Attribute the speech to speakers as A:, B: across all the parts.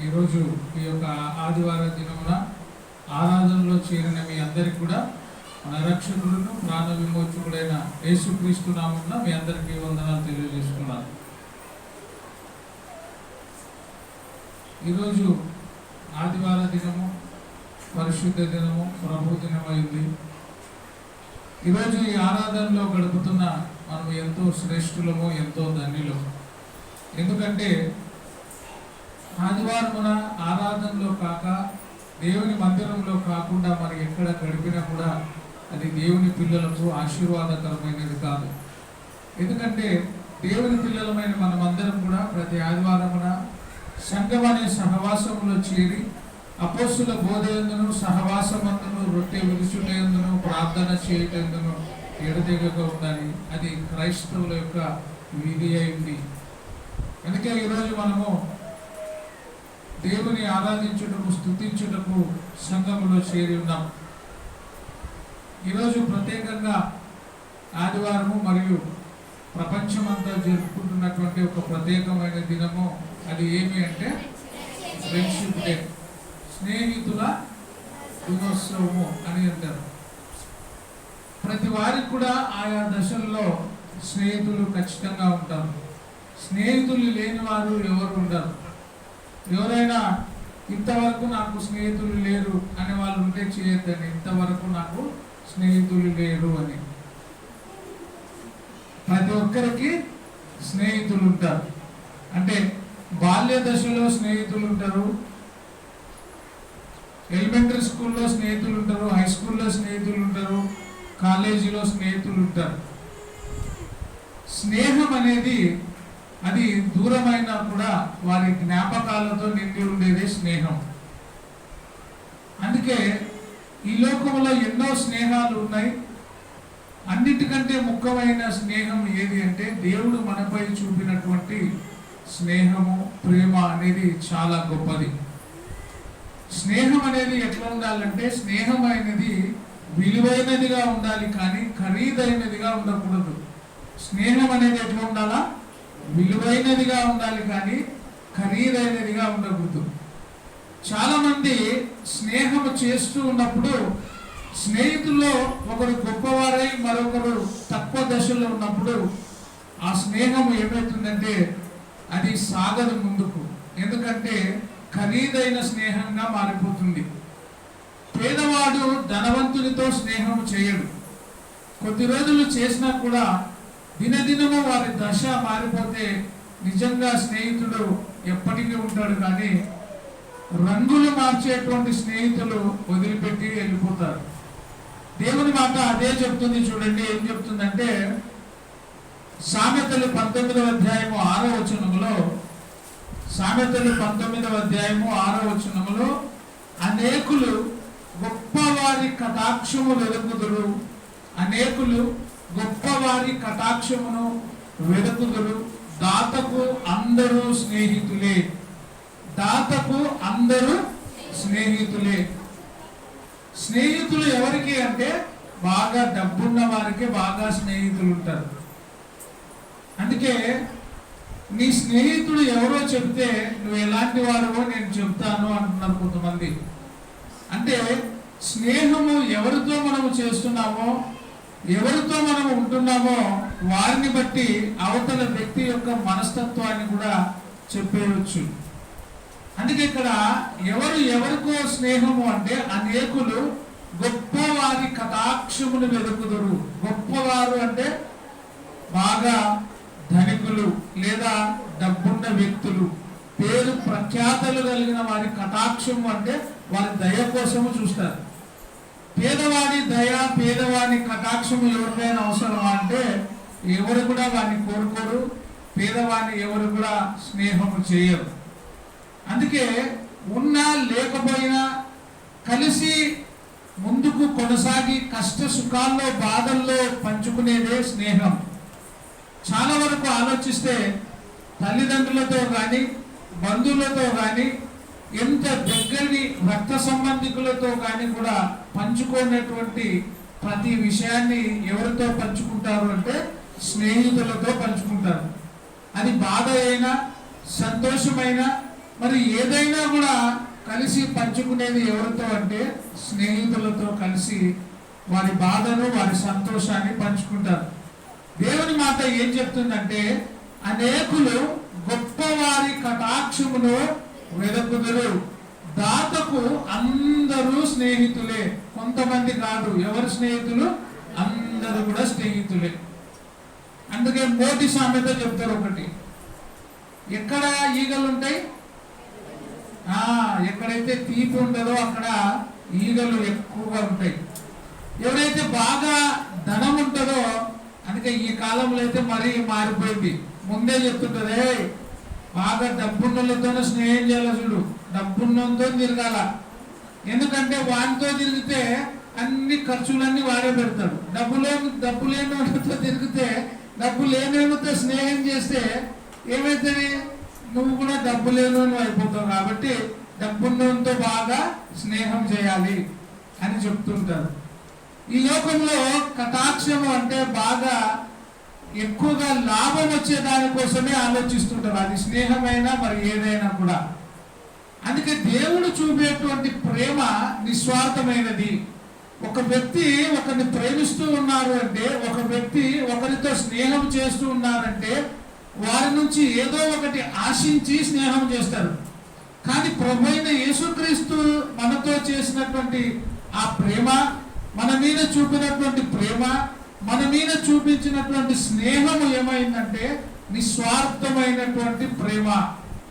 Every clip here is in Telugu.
A: ఈరోజు ఈ యొక్క ఆదివార దినమున ఆరాధనలో చేరిన మీ అందరికీ కూడా మన రక్షకుడును ప్రాణ విమోచకుడైన యేసుక్రీస్తు నామమున మీ అందరికీ వందనాలు తెలియజేస్తున్నాను. ఈరోజు ఆదివార దినము, పరిశుద్ధ దినము, ప్రభు దినమైంది. ఈరోజు ఈ ఆరాధనలో గడుపుతున్న మనం ఎంతో శ్రేష్ఠులము, ఎంతో ధన్యులము. ఎందుకంటే ఆదివారమున ఆరాధనలో కాక దేవుని మందిరంలో కాకుండా మరి ఎక్కడ గడిపినా కూడా అది దేవుని పిల్లలకు ఆశీర్వాదకరమైనది కాదు. ఎందుకంటే దేవుని పిల్లలమైన మనమందరం కూడా ప్రతి ఆదివారమున సంఘం అనే సహవాసంలో చేరి అపోస్తుల బోధయందును, సహవాసమందును, రొట్టె విరుచుటయందును, ప్రార్థన చేయటందును ఎడతెగక ఉండాలి. అది క్రైస్తవుల యొక్క విధి అయింది. అందుకే ఈరోజు మనము దేవుని ఆరాధించుటకు, స్తుతించుటకు సంఘములో చేరి ఉన్నాం. ఈరోజు ప్రత్యేకంగా ఆదివారము మరియు ప్రపంచమంతా జరుపుకుంటున్నటువంటి ఒక ప్రత్యేకమైన దినము. అది ఏమి అంటే ఫ్రెండ్షిప్ డే, స్నేహితుల దినోత్సవము అని అంటారు. ప్రతి వారికి కూడా ఆయా దశల్లో స్నేహితులు ఖచ్చితంగా ఉంటారు. స్నేహితులు లేని వారు ఎవరు ఉండరు. ఎవరైనా ఇంతవరకు నాకు స్నేహితులు లేరు అనే వాళ్ళు ఉంటే చేయొద్దని, ఇంతవరకు నాకు స్నేహితులు లేరు అని. ప్రతి ఒక్కరికి స్నేహితులు ఉంటారు. అంటే బాల్య దశలో స్నేహితులు ఉంటారు, ఎలిమెంటరీ స్కూల్లో స్నేహితులు ఉంటారు, హై స్కూల్లో స్నేహితులు ఉంటారు, కాలేజీలో స్నేహితులు ఉంటారు. స్నేహం అనేది అది దూరమైనా కూడా వారి జ్ఞాపకాలతో నిండి ఉండేదే స్నేహం. అందుకే ఈ లోకంలో ఎన్నో స్నేహాలు ఉన్నాయి. అన్నిటికంటే ముఖ్యమైన స్నేహం ఏది అంటే దేవుడు మనపై చూపినటువంటి స్నేహము, ప్రేమ అనేది చాలా గొప్పది. స్నేహం అనేది ఎట్లా ఉండాలంటే, స్నేహం అనేది విలువైనదిగా ఉండాలి, కానీ ఖరీదైనదిగా ఉండకూడదు. స్నేహం అనేది ఎట్లా ఉండాలా? విలువైనదిగా ఉండాలి, కానీ ఖరీదైనదిగా ఉండకూడదు. చాలా మంది స్నేహం చేస్తూ ఉన్నప్పుడు స్నేహితుల్లో ఒకరు గొప్పవారై మరొకరు తక్కువ దశలో ఉన్నప్పుడు ఆ స్నేహం ఏమవుతుందంటే అది సాగదు ముందుకు. ఎందుకంటే ఖరీదైన స్నేహంగా మారిపోతుంది. పేదవాడు ధనవంతునితో స్నేహం చేయడు. కొద్ది రోజులు చేసినా కూడా దినదినము వారి దశ మారిపోతే నిజంగా స్నేహితుడు ఎప్పటికీ ఉంటాడు, కానీ రంగులు మార్చేటువంటి స్నేహితులు వదిలిపెట్టి వెళ్ళిపోతారు. దేవుని మాట అదే చెప్తుంది. చూడండి ఏం చెప్తుందంటే, సామెతలు 19వ అధ్యాయము 6వ వచనములో, సామెతలు 19వ అధ్యాయము 6వ వచనములో, అనేకులు గొప్పవారి కటాక్షము వెదుకుదురు, అనేకులు గొప్పవారి కటాక్షమును వెదుకుదురు, దాతకు అందరూ స్నేహితులే, దాతకు అందరూ స్నేహితులే. స్నేహితులు ఎవరికి అంటే బాగా డబ్బున్న వారికి బాగా స్నేహితులు ఉంటారు. అందుకే నీ స్నేహితుడు ఎవరో చెబితే నువ్వు ఎలాంటి వాడవో నేను చెప్తాను అంటున్నారు కొంతమంది. అంటే స్నేహము ఎవరితో మనము చేస్తున్నామో, ఎవరితో మనం ఉంటున్నామో వారిని బట్టి అవతల వ్యక్తి యొక్క మనస్తత్వాన్ని కూడా చెప్పేయవచ్చు. అందుకే ఇక్కడ ఎవరికో స్నేహము అంటే, అనేకులు గొప్పవారి కటాక్షమును వెదుకుదురు. గొప్పవారు అంటే బాగా ధనికులు లేదా డబ్బున్న వ్యక్తులు, పేరు ప్రఖ్యాతలు కలిగిన వారి కటాక్షము అంటే వారి దయ కోసము చూస్తారు. పేదవాడి దయ, పేదవాడి కటాక్షము ఎవరికైనా అవసరమా అంటే ఎవరు కూడా వాడిని కోరుకోరు. పేదవాడిని ఎవరు కూడా స్నేహము చేయరు. అందుకే ఉన్నా లేకపోయినా కలిసి ముందుకు కొనసాగి కష్ట సుఖాల్లో, బాధల్లో పంచుకునేదే స్నేహం. చాలా వరకు ఆలోచిస్తే తల్లిదండ్రులతో కానీ, బంధువులతో కానీ, ఎంత దగ్గరి రక్త సంబంధికులతో కానీ కూడా పంచుకునేటువంటి ప్రతి విషయాన్ని ఎవరితో పంచుకుంటారు అంటే స్నేహితులతో పంచుకుంటారు. అది బాధ అయినా, సంతోషమైన, మరి ఏదైనా కూడా కలిసి పంచుకునేది ఎవరితో అంటే స్నేహితులతో కలిసి వారి బాధను వారి సంతోషాన్ని పంచుకుంటారు. దేవుని మాట ఏం చెప్తుందంటే అనేకులు గొప్పవారి కటాక్షమును వెదకుదురు, దాతకు అందరూ స్నేహితులే. కొంతమంది కాదు, ఎవరు స్నేహితులు? అందరూ కూడా స్నేహితులే. అందుకే మోటి సామెత చెప్తారు ఒకటి, ఎక్కడ ఈగలు ఉంటాయి, ఎక్కడైతే తీపి ఉంటుందో అక్కడ ఈగలు ఎక్కువగా ఉంటాయి. ఎవరైతే బాగా ధనం ఉంటుందో, అందుకే ఈ కాలంలో అయితే మరీ మారిపోయింది. ముందే చెప్తుంటది, బాగా డబ్బున్నోళ్ళతోనే స్నేహం చేయాలి, చూడు డబ్బున్నతో తిరగాల. ఎందుకంటే వాటితో తిరిగితే అన్ని ఖర్చులన్నీ వాడే పెడతాడు. డబ్బు లేని వాళ్ళతో తిరిగితే, డబ్బు లేనితో స్నేహం చేస్తే ఏమవుతుంది? నువ్వు కూడా డబ్బు లేని అయిపోతావు. కాబట్టి డబ్బున్నతో బాగా స్నేహం చేయాలి అని చెప్తుంటారు. ఈ లోకంలో కటాక్షము అంటే బాగా ఎక్కువగా లాభం వచ్చే దానికోసమే ఆలోచిస్తుంటారు, అది స్నేహమైనా మరి ఏదైనా కూడా. అందుకే దేవుడు చూపేటువంటి ప్రేమ నిస్వార్థమైనది. ఒక వ్యక్తి ఒకరిని ప్రేమిస్తూ ఉన్నారు అంటే, ఒక వ్యక్తి ఒకరితో స్నేహం చేస్తూ ఉన్నారంటే వారి నుంచి ఏదో ఒకటి ఆశించి స్నేహం చేస్తారు. కానీ ప్రభువైన యేసుక్రీస్తు మనతో చేసినటువంటి ఆ ప్రేమ, మన మీద చూపినటువంటి ప్రేమ, మన మీద చూపించినటువంటి స్నేహము ఏమైందంటే నిస్వార్థమైనటువంటి ప్రేమ,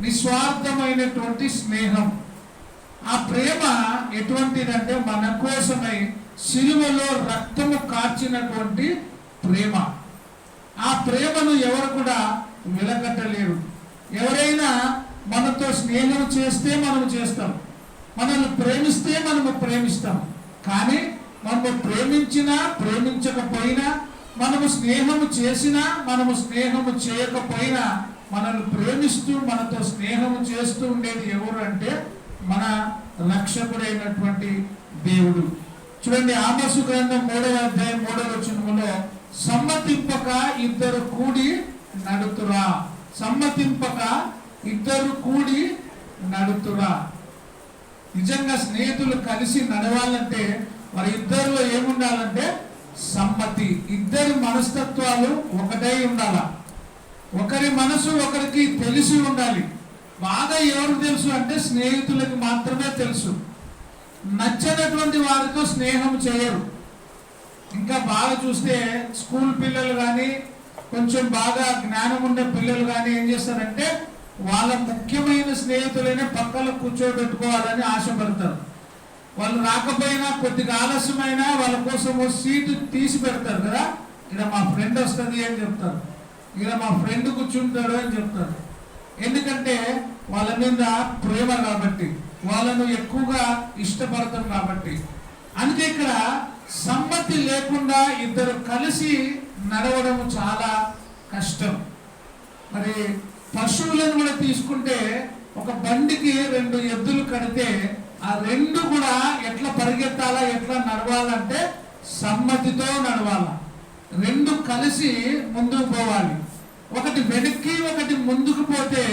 A: నిస్వార్థమైనటువంటి స్నేహం. ఆ ప్రేమ ఎటువంటిదంటే మన కోసమై సిలువలో రక్తము కార్చినటువంటి ప్రేమ. ఆ ప్రేమను ఎవరు కూడా వెలకట్టలేరు. ఎవరైనా మనతో స్నేహం చేస్తే మనము చేస్తాం, మనల్ని ప్రేమిస్తే మనము ప్రేమిస్తాం. కానీ మనము ప్రేమించినా ప్రేమించకపోయినా, మనము స్నేహము చేసినా మనము స్నేహము చేయకపోయినా, మనల్ని ప్రేమిస్తూ మనతో స్నేహము చేస్తూ ఉండేది ఎవరు అంటే మన రక్షకుడైనటువంటి దేవుడు. చూడండి, ఆమోసు గ్రంథం 3వ అధ్యాయం 3వ వచనములో, సమ్మతింపక ఇద్దరు కూడి నడుతురా, సమ్మతింపక ఇద్దరు కూడి నడుతురా. నిజంగా స్నేహితులు కలిసి నడవాలంటే మరి ఇద్దరిలో ఏముండాలంటే సమ్మతి. ఇద్దరి మనస్తత్వాలు ఒకటై ఉండాల, ఒకరి మనసు ఒకరికి తెలిసి ఉండాలి. బాగా ఎవరు తెలుసు అంటే స్నేహితులకు మాత్రమే తెలుసు. నచ్చనటువంటి వారితో స్నేహం చేయరు. ఇంకా బాగా చూస్తే స్కూల్ పిల్లలు కానీ, కొంచెం బాగా జ్ఞానం ఉండే పిల్లలు కానీ ఏం చేస్తారంటే వాళ్ళ ముఖ్యమైన స్నేహితులైనా పక్కన కూర్చోబెట్టుకోవాలని ఆశపడతారు. వాళ్ళు రాకపోయినా కొద్దిగా ఆలస్యమైనా వాళ్ళ కోసం సీటు తీసి పెడతారు కదా, ఇక్కడ మా ఫ్రెండ్ వస్తుంది అని చెప్తారు, ఇక్కడ మా ఫ్రెండ్ కూర్చుంటాడు అని చెప్తారు. ఎందుకంటే వాళ్ళ మీద ప్రేమ కాబట్టి, వాళ్ళను ఎక్కువగా ఇష్టపడతాం కాబట్టి. అందుకే ఇక్కడ సమ్మతి లేకుండా ఇద్దరు కలిసి నడవడం చాలా కష్టం. మరి పశువులను కూడా తీసుకుంటే, ఒక బండికి 2 ఎద్దులు కడితే ఆ 2 కూడా ఎట్లా పరిగెత్తాలా, ఎట్లా నడవాలంటే సమ్మతితో నడవాల. 2 కలిసి ముందుకు పోవాలి. ఒకటి వెనక్కి ఒకటి ముందుకు పోతే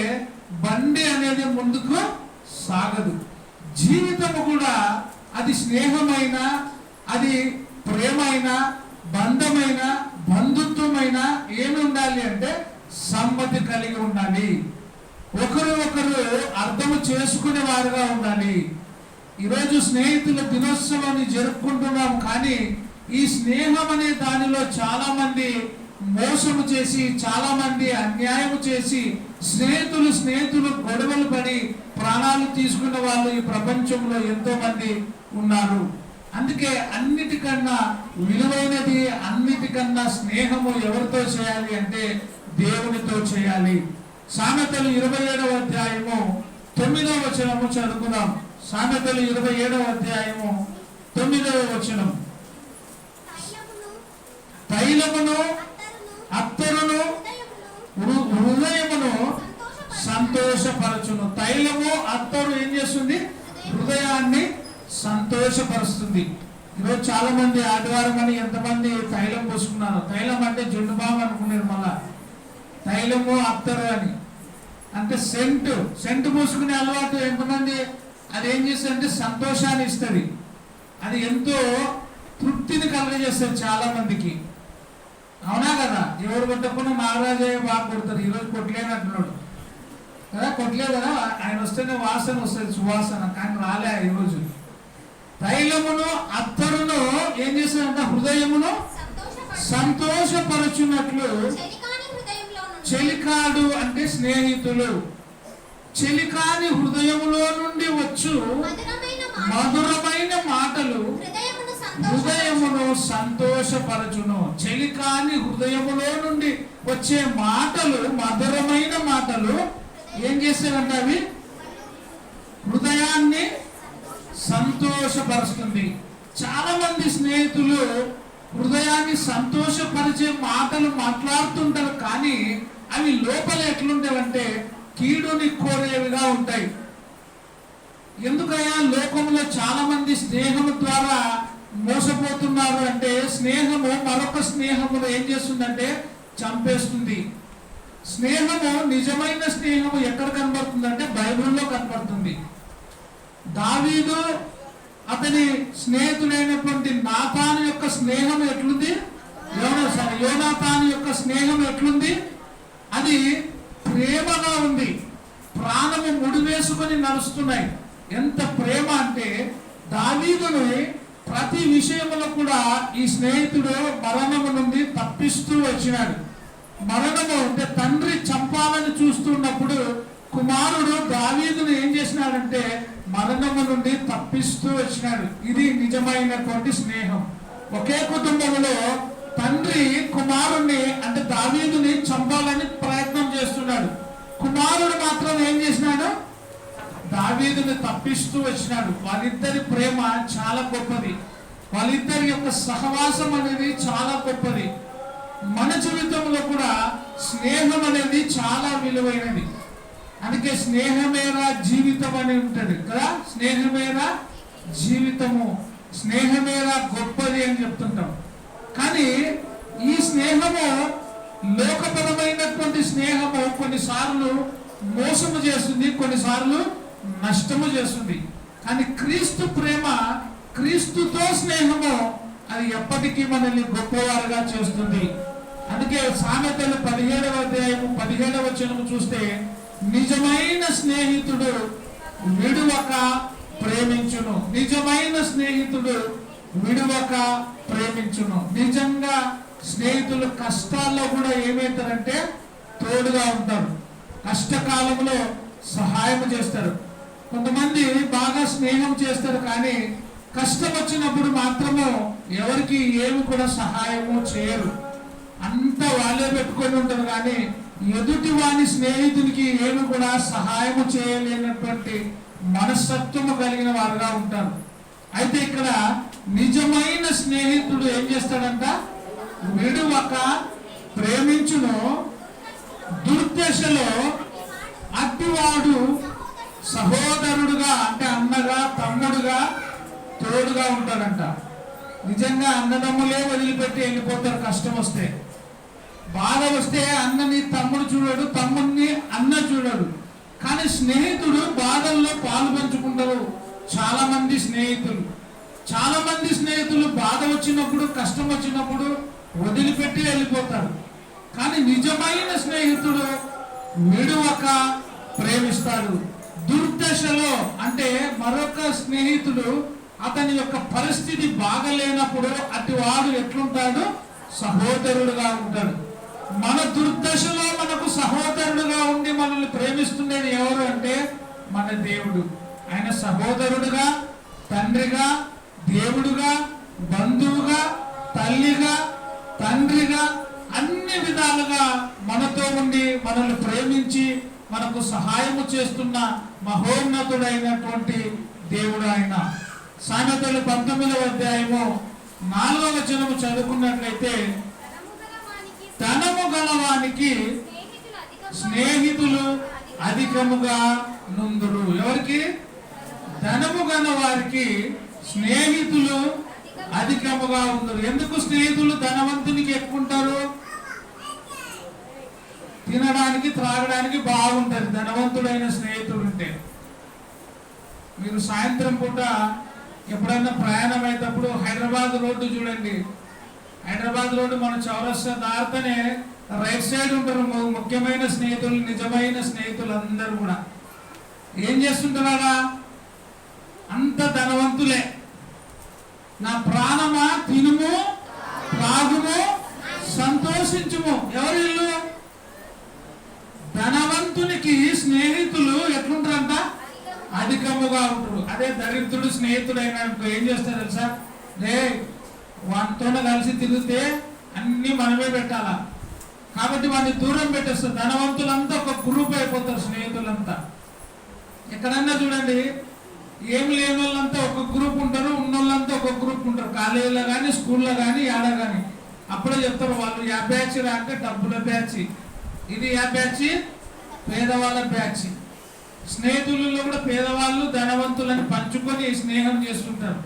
A: బండి అనేది ముందుకు సాగదు. జీవితము కూడా అది స్నేహమైన, అది ప్రేమైన, బంధమైన, బంధుత్వమైన ఏమి ఉండాలి అంటే సమ్మతి కలిగి ఉండాలి. ఒకరు ఒకరు అర్థం చేసుకునే వారుగా ఉండాలి. ఈరోజు స్నేహితుల దినోత్సవాన్ని జరుపుకుంటున్నాం, కానీ ఈ స్నేహం అనే దానిలో చాలా మంది మోసము చేసి, చాలా మంది అన్యాయము చేసి, స్నేహితులు గొడవలు పడి ప్రాణాలు తీసుకున్న వాళ్ళు ఈ ప్రపంచంలో ఎంతో మంది ఉన్నారు. అందుకే అన్నిటికన్నా విలువైనది, అన్నిటికన్నా స్నేహము ఎవరితో చేయాలి అంటే దేవునితో చేయాలి. సామెతలు 27వ అధ్యాయము 9వ వచనము చదువుకుందాం. సామెతలు 27వ అధ్యాయము 9వ వచనం. తైలమును అత్తరును హృదయమును సంతోషపరచును. తైలము అత్తరు ఏం చేస్తుంది? హృదయాన్ని సంతోషపరుస్తుంది. ఈరోజు చాలా మంది ఆదివారం అని ఎంతమంది తైలం పోసుకున్నారు. తైలం అంటే జుండు బామ్ అనుకున్నారు, మళ్ళా తైలము అత్తరు అని. అంటే సెంటు పూసుకునే అలవాటు ఎంతమంది? అది ఏం చేస్తుందంటే సంతోషాన్ని ఇస్తుంది, అది ఎంతో తృప్తిని కలగజేస్తుంది చాలా మందికి. అవునా కదా? ఎవరు కొట్టకుండా నాగరాజయ్య బాగా కొడతారు, ఈరోజు కొట్టలేనట్టున్నాడు కదా, కొట్టలేదు కదా, ఆయన వస్తేనే వాసన వస్తుంది, సువాసన, కానీ రాలే ఈరోజు. తైలమును అత్తరును ఏం చేస్తుందంట? హృదయమును సంతోషపరచున్నట్లు. చెలికాడు అంటే స్నేహితులు. చెలికాని హృదయములో నుండి వచ్చు మధురమైన మాటలు హృదయమును సంతోషపరచును. చెలికాని హృదయములో నుండి వచ్చే మాటలు, మధురమైన మాటలు ఏం చేస్తారంటే అవి హృదయాన్ని సంతోషపరుస్తుంది. చాలా మంది స్నేహితులు హృదయాన్ని సంతోషపరిచే మాటలు మాట్లాడుతుంటారు, కానీ అవి లోపల ఎట్లుంటాయంటే కీడుని కోరేవిగా ఉంటాయి. ఎందుకయ్యా లోకంలో చాలా మంది స్నేహం ద్వారా మోసపోతున్నారు అంటే, స్నేహము మరొక స్నేహమును ఏం చేస్తుందంటే చంపేస్తుంది. స్నేహము, నిజమైన స్నేహము ఎక్కడ కనబడుతుందంటే బైబిల్లో కనబడుతుంది. దావీదు అతని స్నేహితుడైనటువంటి నాతాను యొక్క స్నేహం ఎట్లుంది? యోనాతాను యొక్క స్నేహం ఎట్లుంది? అది ప్రేమగా ఉంది, ప్రాణము ముడివేసుకొని నడుస్తున్నాయి. ఎంత ప్రేమ అంటే దావీదుని ప్రతి విషయంలో కూడా ఈ స్నేహితుడు మరణము నుండి తప్పిస్తూ వచ్చినాడు. మరణము అంటే తండ్రి చంపాలని చూస్తున్నప్పుడు కుమారుడు దావీదును ఏం చేసినాడంటే మరణము నుండి తప్పిస్తూ వచ్చినాడు. ఇది నిజమైనటువంటి స్నేహం. ఒకే కుటుంబంలో తండ్రి కుమారుణ్ణి అంటే దావీదుని చంపాలని ప్రయత్నం చేస్తున్నాడు, కుమారుడు మాత్రం ఏం చేసినాడు? దావీదుని తప్పిస్తూ వచ్చినాడు. వాళ్ళిద్దరి ప్రేమ చాలా గొప్పది, వాళ్ళిద్దరి యొక్క సహవాసం అనేది చాలా గొప్పది. మన జీవితంలో కూడా స్నేహం అనేది చాలా విలువైనది. అందుకే స్నేహమేరా జీవితం అని ఉంటుంది కదా, స్నేహమేరా జీవితము, స్నేహమేరా గొప్పది అని చెప్తుంటాం. కానీ ఈ స్నేహము, లోకపరమైనటువంటి స్నేహము కొన్నిసార్లు మోసము చేస్తుంది, కొన్నిసార్లు నష్టము చేస్తుంది. కానీ క్రీస్తు ప్రేమ, క్రీస్తుతో స్నేహము అది ఎప్పటికీ మనల్ని గొప్పవారుగా చేస్తుంది. అందుకే సామెతలు 17వ అధ్యాయము 17వ వచనము చూస్తే, నిజమైన స్నేహితుడు విడువక ప్రేమించును. నిజమైన స్నేహితుడు విడువక ప్రేమించును. నిజంగా స్నేహితులు కష్టాల్లో కూడా ఏమవుతారంటే తోడుగా ఉంటారు, కష్టకాలంలో సహాయం చేస్తారు. కొంతమంది బాగా స్నేహం చేస్తారు, కానీ కష్టం వచ్చినప్పుడు మాత్రము ఎవరికి ఏమి కూడా సహాయము చేయరు, అంతా వాళ్ళే పెట్టుకొని ఉంటారు. కానీ ఎదుటి వాని స్నేహితునికి ఏమి కూడా సహాయము చేయలేనటువంటి మనస్తత్వము కలిగిన వారుగా ఉంటారు. అయితే ఇక్కడ నిజమైన స్నేహితుడు ఏం చేస్తాడంట? విడువక ప్రేమించును, దుర్దశలో అట్టివాడు సహోదరుడుగా అంటే అన్నగా తమ్ముడుగా తోడుగా ఉంటాడంట. నిజంగా అన్నదమ్ములే వదిలిపెట్టి వెళ్ళిపోతారు కష్టం వస్తే. బాధ వస్తే అన్నని తమ్ముడు చూడడు, తమ్ముడిని అన్న చూడడు. కానీ స్నేహితుడు బాధల్లో పాలు పంచుకుంటారు. చాలా మంది స్నేహితులు బాధ వచ్చినప్పుడు, కష్టం వచ్చినప్పుడు వదిలిపెట్టి వెళ్ళిపోతారు. కానీ నిజమైన స్నేహితుడు విడువక ప్రేమిస్తాడు. దుర్దశలో అంటే మరొక స్నేహితుడు అతని యొక్క పరిస్థితి బాగలేనప్పుడు అటు వాడు ఎట్లుంటాడు? సహోదరుడుగా ఉంటాడు. మన దుర్దశలో మనకు సహోదరుడుగా ఉండి మనల్ని ప్రేమిస్తుండేది ఎవరు అంటే మన దేవుడు. ఆయన సహోదరుడుగా, తండ్రిగా, దేవుడుగా, బంధువుగా, తల్లిగా, తండ్రిగా, అన్ని విధాలుగా మనతో ఉండి మనల్ని ప్రేమించి మనకు సహాయము చేస్తున్న మహోన్నతుడైనటువంటి దేవుడు ఆయన. సామెతలు 19వ అధ్యాయము 4వ వచనము చదువుకున్నట్లయితే, ధనము గలవానికి స్నేహితులు అధికముగా నుందురు. ఎవరికి? ధనము గల వారికి స్నేహితులు అధికముగా ఉందరు. ఎందుకు స్నేహితులు ధనవంతునికి ఎక్కువ ఉంటారు? తినడానికి త్రాగడానికి బాగుంటుంది ధనవంతుడైన స్నేహితుడు ఉంటే. మీరు సాయంత్రం పూట ఎప్పుడన్నా ప్రయాణం అయ్యేటప్పుడు హైదరాబాద్ రోడ్డు చూడండి. హైదరాబాద్ రోడ్డు మన చౌరస్తా దారితేనే రైట్ సైడ్ ఉంటారు ముఖ్యమైన స్నేహితులు, నిజమైన స్నేహితులు అందరూ కూడా. ఏం చేస్తుంటారా? అంత ధనవంతులే. నా ప్రాణమా తినుము త్రాగుము సంతోషించుము. ఎవరు ఇల్లు? ధనవంతునికి స్నేహితులు ఎట్లుంటారంట? అధికముగా ఉంటారు. అదే దరిద్రుడు స్నేహితుడు అయినా ఏం చేస్తారు తెలుసా? లే వాటితో కలిసి తిరిగితే అన్ని మనమే పెట్టాలా, కాబట్టి వాడిని దూరం పెట్టేస్తారు. ధనవంతులంతా ఒక గ్రూప్ అయిపోతారు స్నేహితులంతా. ఎక్కడన్నా చూడండి, ఏం లేని వాళ్ళంతా ఒక గ్రూప్ ఉంటారు, ఉన్న వాళ్ళంతా ఒక గ్రూప్ ఉంటారు. కాలేజీలో కానీ స్కూల్లో కానీ ఆడ కానీ. అప్పుడే చెప్తారు వాళ్ళు యా బ్యాచ్ రా అంటే డబ్బుల బ్యాచ్, ఇది యా బ్యాచ్ పేదవాళ్ళ బ్యాచ్. స్నేహితులలో కూడా పేదవాళ్ళు ధనవంతులని పంచుకొని స్నేహం చేస్తుంటారు.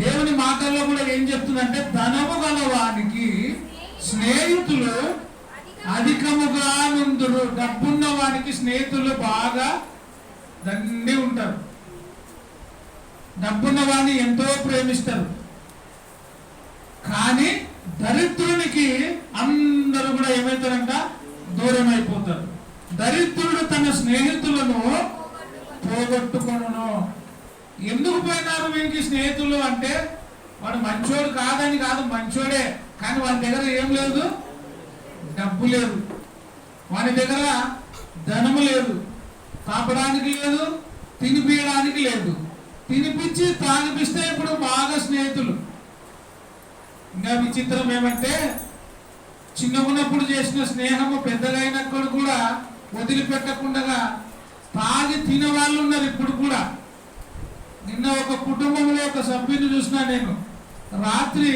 A: దేవుని మాటల్లో కూడా ఏం చెప్తుందంటే ధనము గలవానికి స్నేహితులు అధికముగా నుందురు. డబ్బున్న వానికి స్నేహితులు బాగా దండి ఉంటారు. డబ్బున్న వాడిని ఎంతో ప్రేమిస్తారు. కానీ దరిద్రునికి అందరూ కూడా ఏమవుతారంట? దూరం అయిపోతారు. దరిద్రుడు తన స్నేహితులను పోగొట్టుకొనును. ఎందుకు పోయినారు వీనికి స్నేహితులు అంటే, వాడు మంచోడు కాదని కాదు, మంచోడే, కానీ వాని దగ్గర ఏం లేదు, డబ్బు లేదు, వాని దగ్గర ధనము లేదు, తాపడానికి లేదు, తినిపించడానికి లేదు. తినిపించి తాగిపిస్తే ఇప్పుడు బాగా స్నేహితులు. ఇంకా విచిత్రం ఏమంటే, చిన్నగున్నప్పుడు చేసిన స్నేహము పెద్దగైనప్పుడు కూడా వదిలిపెట్టకుండా తాగి తినే వాళ్ళు ఉన్నారు ఇప్పుడు కూడా. నిన్న ఒక కుటుంబంలో ఒక సభ్యుని చూసినా నేను. రాత్రి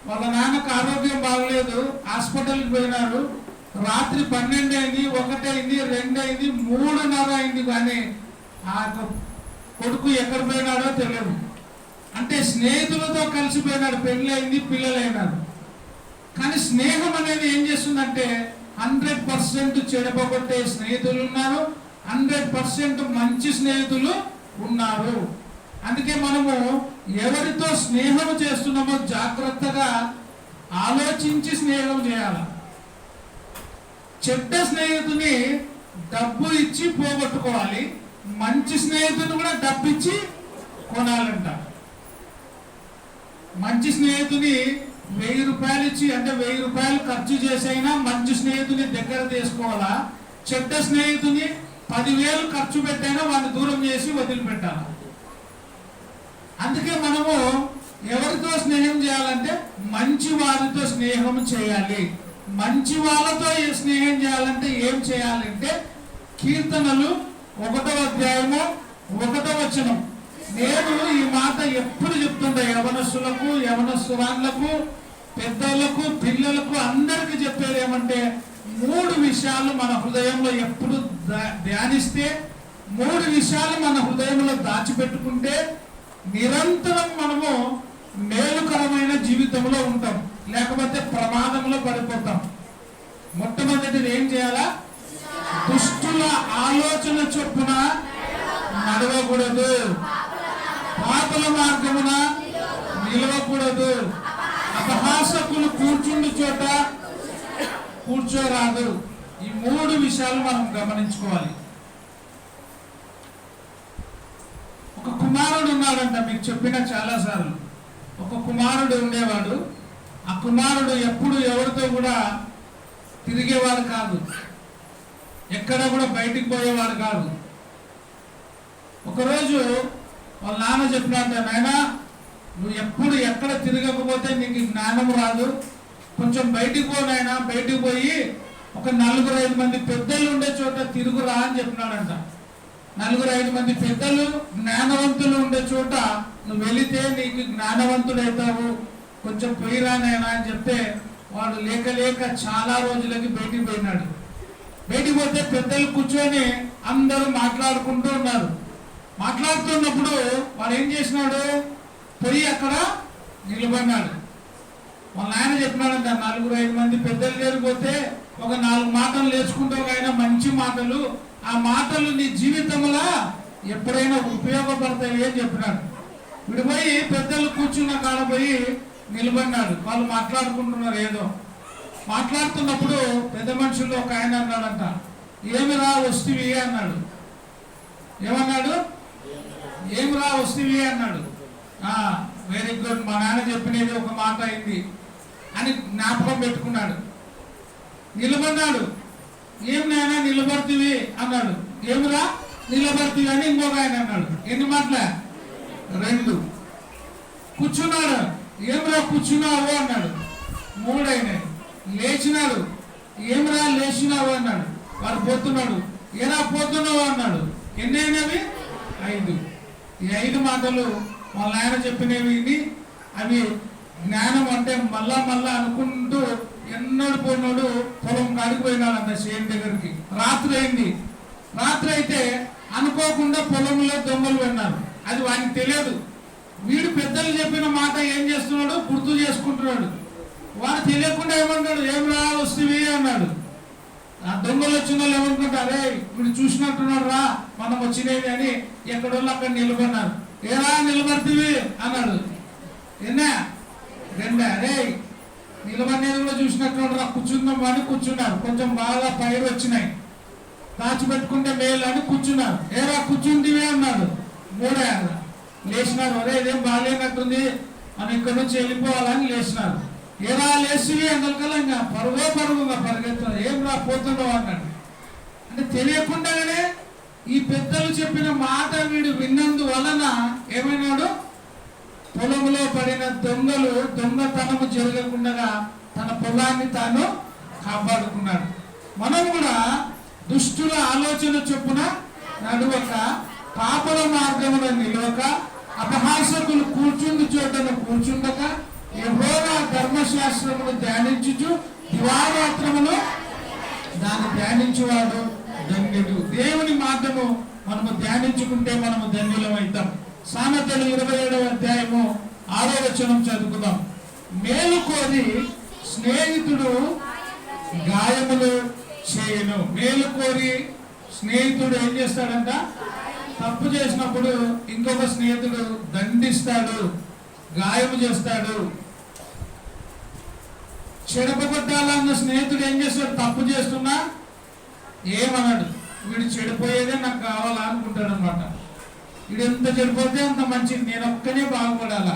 A: వాళ్ళ నాన్నకు ఆరోగ్యం బాగలేదు, హాస్పిటల్కి పోయినారు. రాత్రి 12 అయింది, 1 అయింది, 2 అయింది, 3:30 అయింది, కానీ ఆ కొడుకు ఎక్కడ పోయినాడో తెలియదు. అంటే స్నేహితులతో కలిసిపోయినాడు, పెళ్లి అయింది, పిల్లలైనారు. కానీ స్నేహం అనేది ఏం చేస్తుందంటే 100% చెడపగొట్టే స్నేహితులు ఉన్నారు, 100% మంచి స్నేహితులు ఉన్నారు. అందుకే మనము ఎవరితో స్నేహం చేస్తున్నామో జాగ్రత్తగా ఆలోచించి స్నేహం చేయాలి. చెడ్డ స్నేహితుని డబ్బు ఇచ్చి పోగొట్టుకోవాలి, మంచి స్నేహితుని కూడా డబ్బు ఇచ్చి కొనాలంట. మంచి స్నేహితుని 1000 రూపాయలు ఇచ్చి, అంటే 1000 రూపాయలు ఖర్చు చేసైనా మంచి స్నేహితుని దగ్గర తీసుకోవాలా. చెడ్డ స్నేహితుని 10,000 ఖర్చు పెట్టైనా వాడిని దూరం చేసి వదిలిపెట్టాలి. అందుకే మనము ఎవరితో స్నేహం చేయాలంటే మంచి వారితో స్నేహం చేయాలి. మంచి వాళ్ళతో స్నేహం చేయాలంటే ఏం చేయాలంటే కీర్తనలు 1వ అధ్యాయము 1వ వచనం. నేను ఈ మాట ఎప్పుడు చెప్తుంటా, యవనస్తులకు, యవనస్తురాళ్లకు, పెద్దలకు, పిల్లలకు అందరికీ చెప్పేది ఏమంటే 3 విషయాలు మన హృదయంలో ఎప్పుడు ధ్యానిస్తే, 3 విషయాలు మన హృదయంలో దాచిపెట్టుకుంటే నిరంతరం మనము మేలుకరమైన జీవితంలో ఉంటాం, లేకపోతే ప్రమాదంలో పడిపోతాం. మొట్టమొదటిది ఏం చేయాలా? దుష్టుల ఆలోచన చొప్పున నడవకూడదు, పాపుల మార్గమున నిలవకూడదు, అపహాసకులు కూర్చుండు చోట కూర్చోరాదు. ఈ 3 విషయాలు మనం గమనించుకోవాలి. ఒక కుమారుడు ఉన్నాడంట, మీకు చెప్పిన చాలా సార్లు. ఒక కుమారుడు ఉండేవాడు. ఆ కుమారుడు ఎప్పుడు ఎవరితో కూడా తిరిగేవాడు కాదు, ఎక్కడ కూడా బయటికి పోయేవాడు కాదు. ఒకరోజు వాళ్ళ నాన్న చెప్పినట్ట, నాయనా నువ్వు ఎప్పుడు ఎక్కడ తిరగకపోతే నీకు జ్ఞానం రాదు, కొంచెం బయటికి పో నాయనా, బయటికి పోయి ఒక 4-5 మంది పెద్దలు ఉండే చోట తిరుగురా అని చెప్పినాడంట. 4-5 మంది పెద్దలు జ్ఞానవంతులు ఉండే చోట నువ్వు వెళితే నీకు జ్ఞానవంతుడవుతావు, కొంచెం పోయిరానైనా అని చెప్తే వాడు లేక లేక చాలా రోజులకి బయటికి పోయినాడు. బయటికి పోతే పెద్దలు కూర్చొని అందరూ మాట్లాడుకుంటూ ఉన్నారు. మాట్లాడుతున్నప్పుడు వాడు ఏం చేసినాడు, పోయి అక్కడ నిలబడినాడు. వాళ్ళ నాయన చెప్పినాడంట, 4-5 మంది పెద్దలు లేకపోతే ఒక 4 మాటలు నేర్చుకుంటావు ఆయన మంచి మాటలు, ఆ మాటలు నీ జీవితంలో ఎప్పుడైనా ఉపయోగపడతాయి అని చెప్పినాడు. వీడు పోయి పెద్దలు కూర్చున్న కాడ పోయి నిలబడినాడు. వాళ్ళు మాట్లాడుకుంటున్నారు. ఏదో మాట్లాడుతున్నప్పుడు పెద్ద మనుషుల్లో ఒక ఆయన అన్నాడంట, ఏమిరా వస్తువి అన్నాడు. ఏమన్నాడు? ఏమిరా వస్తువి అన్నాడు. వెరీ గుడ్, మా నాన్న చెప్పినది ఒక మాట అయింది అని జ్ఞాపకం పెట్టుకున్నాడు. నిలబడ్డాడు. ఏం నాయన నిలబడుతుంది అన్నాడు. ఏమిరా నిలబడుతుంది అని ఇంకొక ఆయన అన్నాడు. ఎన్ని మాటల? 2. కూర్చున్నాడు. ఏమిరా కూర్చున్నావు అన్నాడు. 3 అయినాయి. లేచినాడు. ఏమిరా లేచినావు అన్నాడు. వాడు పోతున్నాడు. ఎలా పోతున్నావు అన్నాడు. ఎన్ని అయినవి? 5. ఈ 5 మాటలు వాళ్ళ ఆయన చెప్పినవి. అవి జ్ఞానం అంటే మళ్ళా అనుకుంటూ ఎన్నడు పోయినాడు. పొలం కాడిపోయినాడు అంత చేను దగ్గరికి. రాత్రి అయింది. రాత్రి అయితే అనుకోకుండా పొలంలో దొంగలు విన్నారు. అది వానికి తెలియదు. వీడు పెద్దలు చెప్పిన మాట ఏం చేస్తున్నాడు? గుర్తు చేసుకుంటున్నాడు. వాడు తెలియకుండా ఏమన్నాడు? ఏమిరా వస్తువి అన్నాడు. ఆ దొంగలు వచ్చిన వాళ్ళు ఏమనుకుంటారే, వీడు చూసినట్టున్నాడు రా మనం వచ్చినవి అని ఎక్కడోళ్ళు అక్కడ నిలబడినారు. ఏరా నిలబడుతుంది అన్నాడు. ఎన్నా 2. అరే నిలబడినది కూడా చూసినట్టున్నాడు రా, కూర్చుందాం అని కూర్చున్నారు. కొంచెం బాగా పైరు వచ్చినాయి, దాచిపెట్టుకుంటే మేలు అని కూర్చున్నారు. ఏరా కూర్చుంటివి అన్నాడు. 3. లేచినారు. అరే ఇదేం బాగాలేనట్టుంది, మనం ఇక్కడ నుంచి వెళ్ళిపోవాలని లేచినారు. ఏరా లేచివి అందుకల్లా ఇంకా పరుగుగా పరిగెత్తున్నారు. ఏం రా పోతున్నావు అన్నాడు. అంటే తెలియకుండానే ఈ పెద్దలు చెప్పిన మాట వీడు విన్నందువలన ఏమైనాడు? పొలంలో పడిన దొంగలు దొంగతనము జరగకుండా తన పొలాన్ని తాను కాపాడుకున్నాడు. మనం కూడా దుష్టుల ఆలోచన చొప్పున నడువక, పాపల మార్గమున నిలవక, అపహాసకులు కూర్చుండు చోటను కూర్చుండక, యెహోవా ధర్మశాస్త్రమును ధ్యానించుచు దివారాత్రమును దాన్ని ధ్యానించువాడు ధన్యుడు. దేవుని మాటను మనము ధ్యానించుకుంటే మనము ధన్యులమవుతాం. సామెతలు 27వ అధ్యాయము 6వ వచనం చదువుకుందాం. మేలు కోరి స్నేహితుడు గాయములు చేయను. మేలు కోరి స్నేహితుడు ఏం చేస్తాడంట? తప్పు చేసినప్పుడు ఇంకొక స్నేహితుడు దండిస్తాడు, గాయము చేస్తాడు. చెడపగొట్టాలన్న స్నేహితుడు ఏం చేస్తాడు? తప్పు చేస్తున్నా ఏమన్నాడు? వీడు చెడిపోయేదే నాకు కావాలా అనుకుంటాడు అనమాట. వీడు ఎంత చెడిపోతే అంత మంచిది, నేను ఒక్కనే బాగుపడాలా.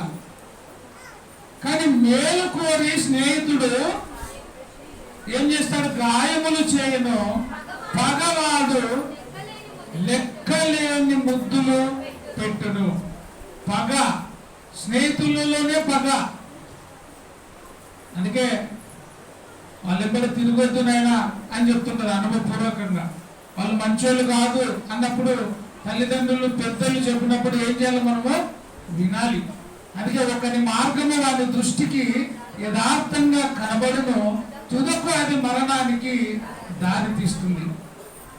A: కానీ మేలు కోరి స్నేహితుడు ఏం చేస్తాడు? గాయములు చేయను. పగవాడు లెక్కలేని ముద్దులు పెట్టును. పగ, స్నేహితులలోనే పగ. అందుకే వాళ్ళెక్కడ తిరగొద్దు నాయనా అని చెప్తుంటారు అనుభవపూర్వకంగా. వాళ్ళు మంచోళ్ళు కాదు అన్నప్పుడు తల్లిదండ్రులు పెద్దలు చెప్పినప్పుడు ఏం చేయాలి? మనము వినాలి. అందుకే ఒకరి మార్గము వారి దృష్టికి యథార్థంగా కనబడును, తుదకు అది మరణానికి దారి తీస్తుంది.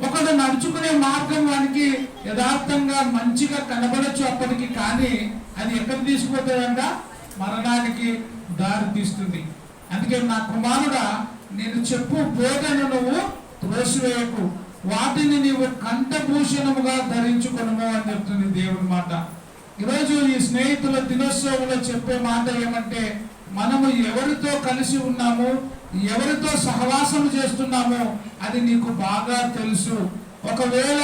A: ఒకడు నడుచుకునే మార్గం వానికి యథార్థంగా మంచిగా కనబడచ్చు అప్పటికి, కానీ అది ఎక్కడ తీసుకుపోతుందంట? మరణానికి దారి తీస్తుంది. అందుకే నా కుమారుడా, నేను చెప్పు బోధను నువ్వు త్రోసివేయకు, వాటిని నీవు కంఠభూషణముగా ధరించుకొనుము అని చెప్తుంది దేవుని మాట. ఈరోజు ఈ స్నేహితుల దినోత్సవంలో చెప్పే మాట ఏమంటే, మనము ఎవరితో కలిసి ఉన్నాము, ఎవరితో సహవాసం చేస్తున్నామో అది నీకు బాగా తెలుసు. ఒకవేళ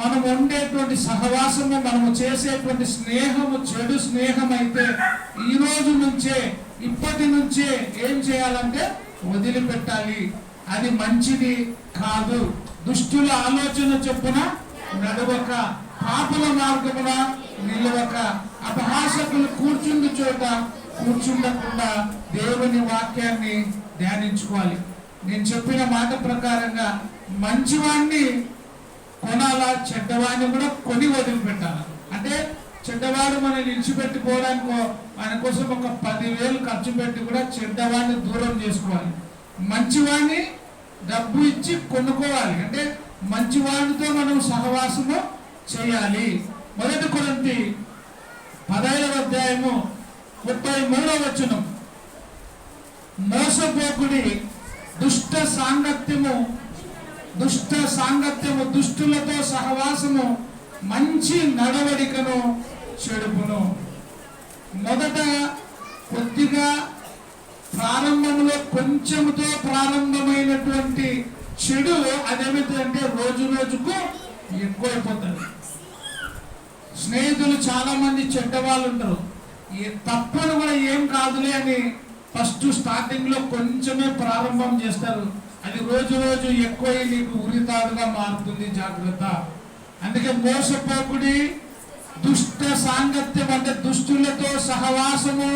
A: మనం ఉండేటువంటి సహవాసము, మనము చేసేటువంటి స్నేహము చెడు స్నేహం అయితే ఈ రోజు నుంచే, ఇప్పటి నుంచే ఏం చేయాలంటే వదిలిపెట్టాలి. అది మంచిది కాదు. దుష్టుల ఆలోచన చొప్పున నడవక, పాపల మార్గమున నిలవక, అపహాసకులు కూర్చుండు చోట కూర్చుండకుండా దేవుని వాక్యాన్ని ధ్యానించుకోవాలి. నేను చెప్పిన మాట ప్రకారంగా మంచివాణ్ణి కొనాలా, చెడ్డవాడిని కూడా కొని వదిలిపెట్టాలి. అంటే చెడ్డవాడు మనల్ని నిలిచిపెట్టుకోవడానికి ఆయన కోసం ఒక 10,000 ఖర్చు పెట్టి కూడా చెడ్డవాడిని దూరం చేసుకోవాలి. మంచివాడిని డబ్బు ఇచ్చి కొనుక్కోవాలి. అంటే మంచివాడితో మనం సహవాసము చేయాలి. 1 కొరింథీ 15వ అధ్యాయము 33వ వచనం. మోసపోకుడి, దుష్ట దుష్ట సాంగత్యము, దుష్టులతో సహవాసము మంచి నడవడికను చెడుపును. మొదట కొద్దిగా ప్రారంభంలో కొంచెంతో ప్రారంభమైనటువంటి చెడు అదేమిటంటే రోజు రోజుకు ఎక్కువైపోతుంది. స్నేహితులు చాలా మంది చెడ్డవాళ్ళు ఉంటారు. తప్పని కూడా ఏం కాదులే అని ఫస్ట్ స్టార్టింగ్ లో కొంచెమే ప్రారంభం చేస్తారు. అది రోజు రోజు ఎక్కువై నీకు ఉరితాడుగా మారుతుంది. జాగ్రత్త. అందుకే మోసపోకుడి, దుష్ట సాంగత్యం అంటే దుష్టులతో సహవాసము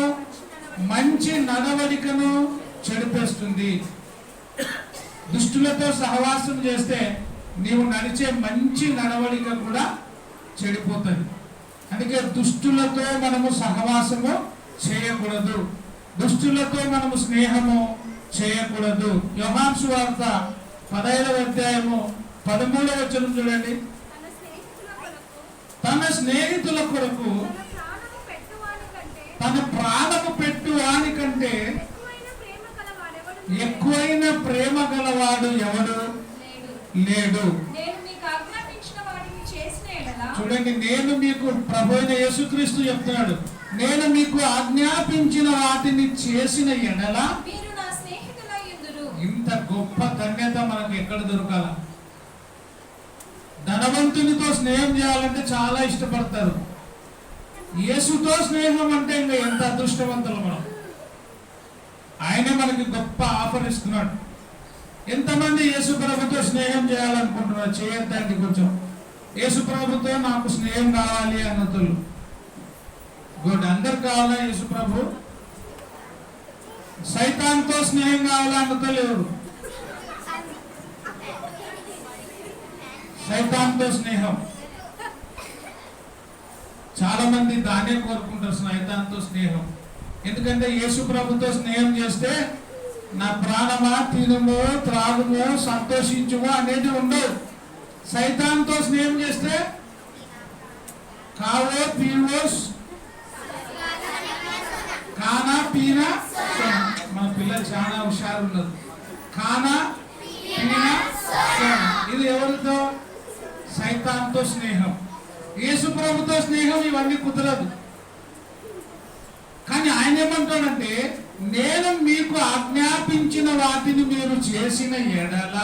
A: మంచి నడవడికను చెడిపేస్తుంది. దుష్టులతో సహవాసం చేస్తే నీవు నడిచే మంచి నడవడిక కూడా చెడిపోతుంది. అందుకే దుష్టులతో మనము సహవాసము చేయకూడదు, దుష్టులతో మనము స్నేహము చేయకూడదు. యోహాను సువార్త 15వ అధ్యాయము 13వ వచనం చూడండి. తన స్నేహితుల కొరకు తన ప్రాణము పెట్టువాని కంటే ఎక్కువైన ప్రేమ గలవాడు ఎవడు లేడు. చూడండి, నేను మీకు ప్రభు అయిన యేసుక్రీస్తు చెప్తున్నాడు, నేను మీకు ఆజ్ఞాపించిన వాటిని చేసిన ఎడల. ఇంత గొప్ప ధన్యత మనకు ఎక్కడ దొరకాల? ధనవంతునితో స్నేహం చేయాలంటే చాలా ఇష్టపడతారు. యేసుతో స్నేహం అంటే ఇంకా ఎంత అదృష్టవంతులు మనం. ఆయనే మనకి గొప్ప ఆఫర్ ఇస్తున్నాడు. ఎంతమంది యేసు ప్రభుతో స్నేహం చేయాలనుకుంటున్నారు? చేయొద్దండి. కొంచెం యేసు ప్రభుతో నాకు స్నేహం కావాలి అన్నతులు గుడ్. అందరు కావాలా యేసు ప్రభు? సైతాన్తో స్నేహం కావాలా అన్నతులు ఎవరు? సైతాన్తో స్నేహం చాలా మంది దానే కోరుకుంటారు, సైతాన్తో స్నేహం. ఎందుకంటే యేసు ప్రభుతో స్నేహం చేస్తే నా ప్రాణమా తినుము త్రాగుము సంతోషించుము అనేది ఉండవు. సైతాన్తో స్నేహం చేస్తే కావో పీవో కానా పీనా. మన పిల్లలు చాలా హుషారు ఉన్నారు. కానా పీనా. ఇది ఎవరితో? సైతాన్తో స్నేహం. యేసు ప్రభుతో స్నేహం ఇవన్నీ కుదరదు. కానీ ఆయన ఏమంటాడంటే, నేను మీకు ఆజ్ఞాపించిన వాటిని మీరు చేసిన ఎడల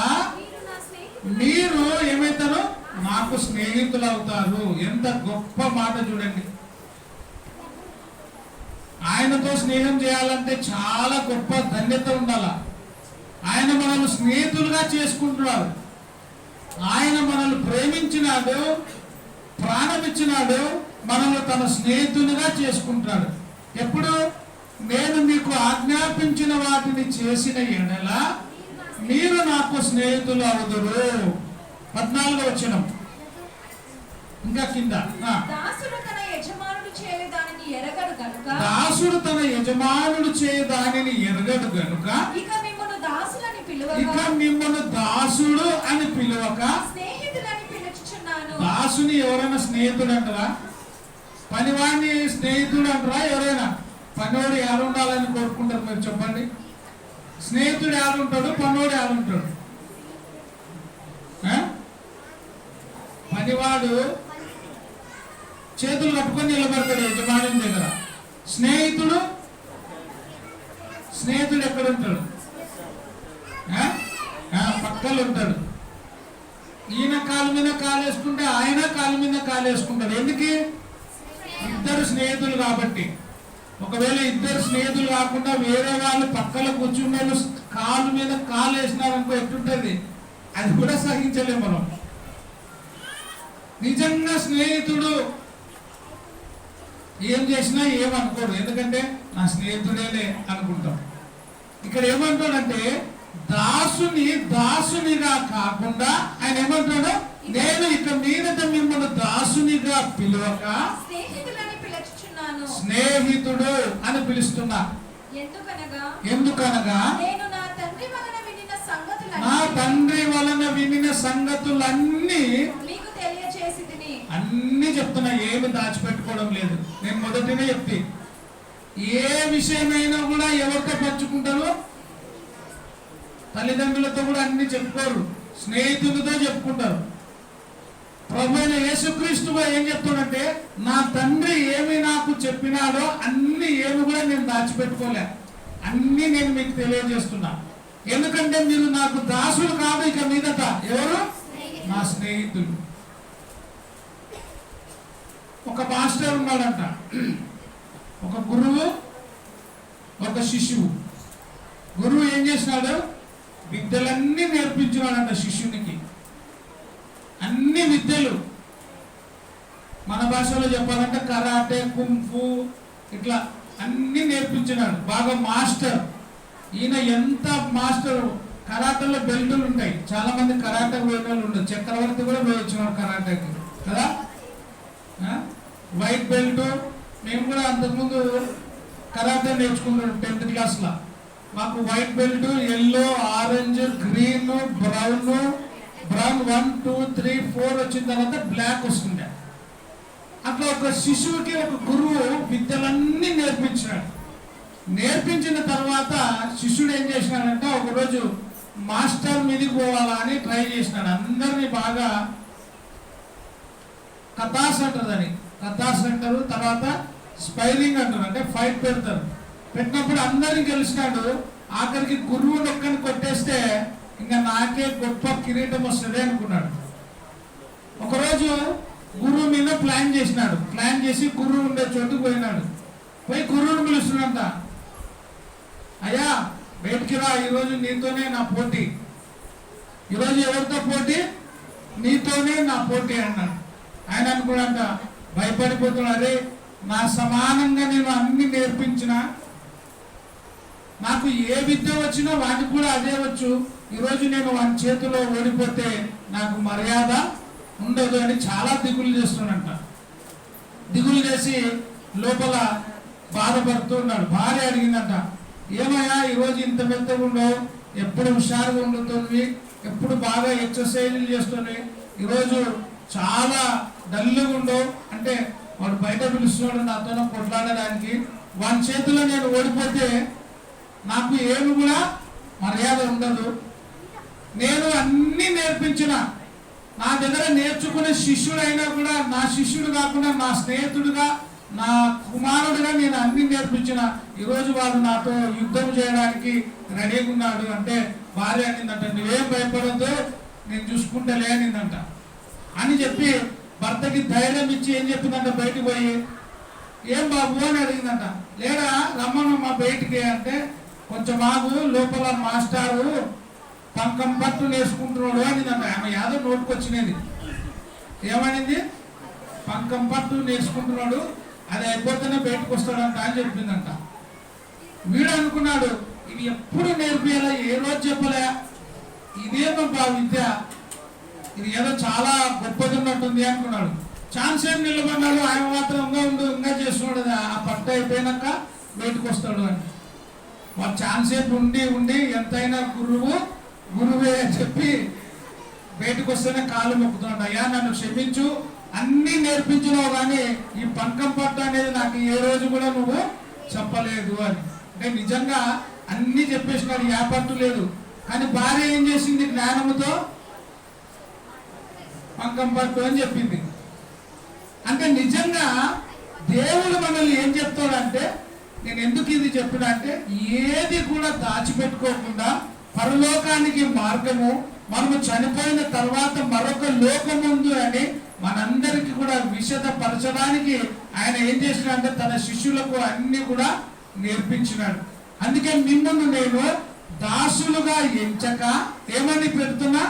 A: మీరు ఏమైతారు? నాకు స్నేహితులు అవుతారు. ఎంత గొప్ప మాట చూడండి. ఆయనతో స్నేహం చేయాలంటే చాలా గొప్ప ధన్యత ఉండాల. ఆయన మనల్ని స్నేహితులుగా చేసుకుంటున్నాడు. ఆయన మనల్ని ప్రేమించినాడు, ప్రాణమిచ్చినాడు, మనల్ని తన స్నేహితునిగా చేసుకుంటాడు. ఎప్పుడు? నేను మీకు ఆజ్ఞాపించిన వాటిని చేసిన ఎడల మీరు నాకు స్నేహితులు అవుదురు. 14వ వచనం ఇంకా కింద.
B: దాసుడు తన యజమానుడు చేయు దానిని ఎరగడు గనుక ఇక మిమ్మును
A: దాసుడు అని పిలువక
B: స్నేహితులని పిలుచుచున్నాను.
A: దాసుని ఎవరైనా స్నేహితుడు అంటారా? పనివాడిని స్నేహితుడు అంటారా? ఎవరైనా పనివాడు ఎవరు ఉండాలని కోరుకుంటారు? మీరు చెప్పండి. స్నేహితుడు ఎవరుంటాడు? పనివాడు ఎవరుంటాడు? పనివాడు చేతులు కట్టుకొని నిలబడతాడు యజమాని దగ్గర. స్నేహితుడు ఎక్కడ ఉంటాడు? పక్కలు ఉంటాడు. ఈయన కాలు మీద కాలు వేసుకుంటే ఆయన కాలు మీద కాలు వేసుకుంటాడు. ఎందుకు? ఇద్దరు స్నేహితులు కాబట్టి. ఒకవేళ ఇద్దరు స్నేహితులు కాకుండా వేరే వాళ్ళు పక్కల కూర్చున్న కాలు మీద కాలు వేసినారనుకో ఎట్టుంటది? అది కూడా సహించలేము మనం. నిజంగా స్నేహితుడు ఏం చేసినా ఏమనుకోడు, ఎందుకంటే నా స్నేహితుడేలే అనుకుంటాం. ఇక్కడ ఏమంటాడంటే, దాసునిగా కాకుండా ఆయన ఏమంటాడు? నేను ఇక మీదట మిమ్మల్ని దాసునిగా పిలువక స్నేహితుడు అని పిలుస్తున్నా. ఎందుకనగా
B: నా
A: తండ్రి వలన వినిన సంగతులన్నీ అన్ని చెప్తున్నా. ఏమి దాచిపెట్టుకోవడం లేదు. నేను మొదటినే చెప్తే ఏ విషయమైనా కూడా ఎవరితో పంచుకుంటారు? తల్లిదండ్రులతో కూడా అన్ని చెప్పుకోరు, స్నేహితులతో చెప్పుకుంటారు. ప్రభు అయిన యేసుక్రీస్తు ఏం చెప్తాడంటే, నా తండ్రి ఏమి నాకు చెప్పినాడో అన్ని ఏమి కూడా నేను దాచిపెట్టుకోలే, అన్ని నేను మీకు తెలియజేస్తున్నా. ఎందుకంటే మీరు నాకు దాసులు కాదు, ఇక మీదట ఎవరు? నా స్నేహితులు. ఒక మాస్టర్ ఉన్నాడంట, ఒక గురువు, ఒక శిష్యువు. గురువు ఏం చేసినాడు? విద్యలన్నీ నేర్పించినాడంట శిష్యునికి, అన్ని విద్యలు. మన భాషలో చెప్పాలంటే కరాటే, కుంఫు, ఇట్లా అన్ని నేర్పించినాడు. బాగా మాస్టర్ ఈయన. ఎంత మాస్టర్! కరాటేలో బెల్టులు ఉంటాయి, చాలా మంది కరాటే పోయిన వాళ్ళు ఉండదు. చక్రవర్తి కూడా పోయి వచ్చినాడు కరాటేకి కదా, వైట్ బెల్ట్. మేము కూడా అంతకుముందు కరాటే నేర్చుకున్నాడు 10th క్లాస్లో. మాకు white belt, yellow, orange, green, brown 1 2 3 4 వచ్చిన తర్వాత బ్లాక్ వస్తుండే. అట్లా ఒక శిశువుకి ఒక గురువు విద్యలన్నీ నేర్పించినాడు. నేర్పించిన తర్వాత శిష్యుడు ఏం చేసినాడంటే, ఒకరోజు మాస్టర్ మీదకి పోవాలా అని ట్రై చేసినాడు. అందరినీ బాగా కథాస్ అంటారు, దాన్ని కథాస్ అంటారు. తర్వాత స్పైరింగ్ అంటారు, అంటే ఫైట్ పెడతారు. పెట్టినప్పుడు అందరినీ గెలిచినాడు. ఆఖరికి గురువు ఒక్కని కొట్టేస్తే ఇంకా నాకే గొప్ప కిరీటం వస్తుంది అనుకున్నాడు. ఒకరోజు గురువు మీద ప్లాన్ చేసినాడు. ప్లాన్ చేసి గురువు ఉండే చోటుకు పోయినాడు. పోయి గురువుని పిలుస్తున్నాడంట, అయ్యా బయటికి రా, ఈరోజు నీతోనే నా పోటీ. ఈరోజు ఎవరితో పోటీ? నీతోనే నా పోటీ అన్నాడు. ఆయన అనుకున్నాడంట, భయపడిపోతున్నాడు. అరే, నా సమానంగా నేను అన్ని నేర్పించిన, నాకు ఏ విద్య వచ్చినా వాటికి కూడా అదే వచ్చు. ఈరోజు నేను వాని చేతిలో ఓడిపోతే నాకు మర్యాద ఉండదు అని చాలా దిగులు చేస్తున్నాడంట. దిగులు చేసి లోపల బాధపడుతూ ఉన్నాడు. భార్య అడిగిందంట, ఏమయ్యా ఈరోజు ఇంత మెత్తగా ఉండవు, ఎప్పుడు హుషారుగా ఉండుతుంది, ఎప్పుడు బాగా ఎక్సర్సైజ్లు చేస్తుంది, ఈరోజు చాలా డల్గా ఉండవు అంటే, వాడు బయట పిలుస్తున్నాడు నాతో కొట్లాడడానికి, వాని చేతిలో నేను ఓడిపోతే నాకు ఏమి కూడా మర్యాద ఉండదు. నేను అన్ని నేర్పించిన, నా దగ్గర నేర్చుకునే శిష్యుడైనా కూడా నా శిష్యుడు కాకుండా నా స్నేహితుడుగా, నా కుమారుడుగా నేను అన్ని నేర్పించిన, ఈరోజు వాడు నాతో యుద్ధం చేయడానికి రెడీగా ఉన్నాడు అంటే, భార్య అనిందంట, నువ్వేం భయపడద్దు, నేను చూసుకుంటలే అనిందంట. అని చెప్పి భర్తకి ధైర్యం ఇచ్చి ఏం చెప్పిందంట, బయటికి పోయి, ఏం బాబు అని అడిగిందంట. లేరా రమ్మను మా బయటికి అంటే, కొంచెం ఆగు, లోపల మాస్టారు పంకం పట్టు నేర్చుకుంటున్నాడు అనిందంట. ఆమె యాదో నోటుకొచ్చినది. ఏమనింది? పంకం పట్టు నేర్చుకుంటున్నాడు, అది అయిపోతేనే బయటకు వస్తాడంట అని చెప్పిందంట. వీడు అనుకున్నాడు, ఇది ఎప్పుడు నేర్పియాలా, ఏ రోజు చెప్పలే, ఇదేమో బా విద్య, ఇది ఏదో చాలా గొప్పది ఉన్నట్టుంది అనుకున్నాడు. ఛాన్స్ ఏం నిలబడినాడు. ఆయన మాత్రం ఇంకా చేస్తున్నాడు, ఆ పట్టు అయిపోయినాక బయటకు వస్తాడు అని. వాడు ఛాన్స్ ఏపు ఉండి ఎంతైనా గురువే అని చెప్పి బయటకు వస్తేనే కాళ్ళు మొక్కుతున్నాడు. అయ్యా నన్ను క్షమించు, అన్ని నేర్పించినావు కానీ ఈ పంకం పట్టు అనేది నాకు ఏ రోజు కూడా నువ్వు చెప్పలేదు అని. అంటే నిజంగా అన్ని చెప్పేసినాడు, ఏ పట్టు లేదు. కానీ భార్య ఏం చేసింది? జ్ఞానముతో పంకం పట్టు అని చెప్పింది. అంటే నిజంగా దేవుడు మనల్ని ఏం చెప్తాడంటే, నేను ఎందుకు ఇది చెప్పినా అంటే, ఏది కూడా దాచిపెట్టుకోకుండా పరలోకానికి మార్గము, మనము చనిపోయిన తర్వాత మరొక లోకం ఉంది అని మనందరికీ కూడా విశదపరచడానికి ఆయన ఏం చేసినాడంటే, తన శిష్యులకు అన్ని కూడా నేర్పించినాడు. అందుకే మిమ్మల్ని నేను దాసులుగా ఎంచక ఏమని పెడుతున్నా,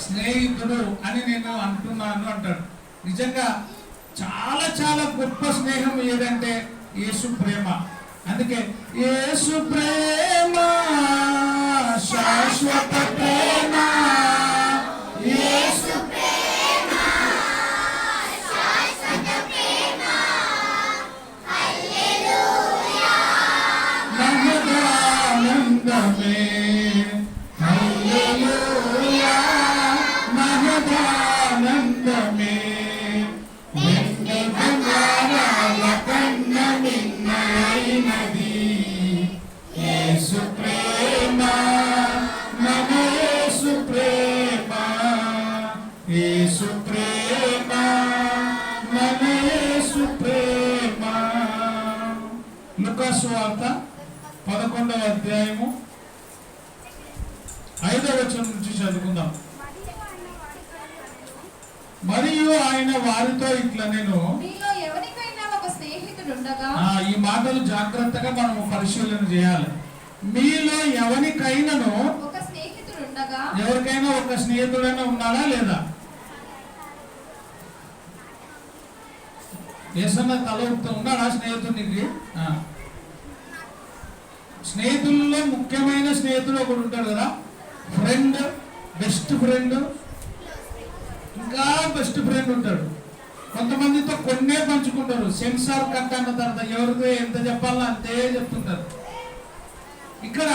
A: స్నేహితుడు అని నేను అంటున్నాను అంటాడు. నిజంగా చాలా చాలా గొప్ప స్నేహం ఏదంటే యేసు ప్రేమ. అందుకే యేసు ప్రేమ శాశ్వత ప్రేమ, యేసు ప్రేమ శాశ్వత ప్రేమ, హల్లెలూయా మహదానందమే, హల్లెలూయా మహదానందమే, యేసు ప్రేమ వచనం నుంచి చదువుకుందాం. మరియు ఆయన వారితో ఇట్లా నేను
B: మీలో ఎవరికైనా ఒక స్నేహితుడు ఉండగా,
A: ఈ మాటలు జాగ్రత్తగా మనం పరిశీలన చేయాలి. మీలో ఎవరికైనాను
B: ఒక స్నేహితుడు ఉండగా,
A: ఎవరికైనా ఒక స్నేహితుడైనా ఉన్నాడా లేదా? ఏసన్న తల ఉన్నాడా స్నేహితుడికి? స్నేహితుల్లో ముఖ్యమైన స్నేహితుడు ఒకడు ఉంటాడు కదా, ఫ్రెండ్, బెస్ట్ ఫ్రెండ్, ఇంకా బెస్ట్ ఫ్రెండ్ ఉంటాడు. కొంతమందితో కొన్నే పంచుకుంటారు. సెన్సార్ కట్ అన్న తర్వాత ఎవరితో ఎంత చెప్పాలో అంతే చెప్తుంటారు. ఇక్కడ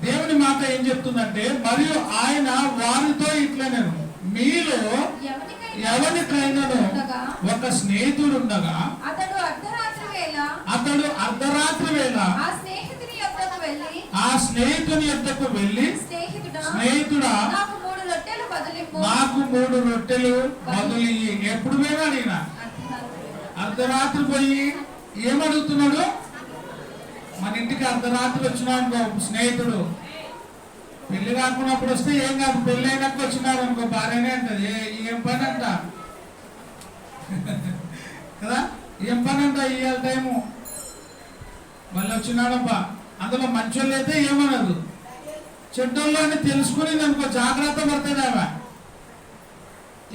A: దేవుని మాట ఏం చెప్తుందంటే, మరియు ఆయన వారితో ఇట్లా నేను మీలో ఎవరికైనాను ఒక స్నేహితుడు ఉండగా, అతడు అర్ధరాత్రి వేళ ఆ స్నేహితుని యొద్దకు వెళ్ళి స్నేహితుడా నాకు 3 రొట్టెలు బదులు. ఎప్పుడు పోయినా అడిగిన అర్ధరాత్రి పోయి ఏమడుగుతున్నాడు? మన ఇంటికి అర్ధరాత్రి వచ్చినాడు స్నేహితుడు. పెళ్లి కాకున్నప్పుడు వస్తే ఏం కాదు, పెళ్లి అయినాక వచ్చినాడు అనుకో భార్యనే అంటది ఏం పని అంట కదా, ఏం పని అంట ఇవాళ టైము మళ్ళీ వచ్చినాడబ్బా. అందులో మంచోళ్ళు అయితే ఏమనదు, చెడ్డోళ్ళు అని తెలుసుకుని అనుకో జాగ్రత్త పడుతుంది. ఆమె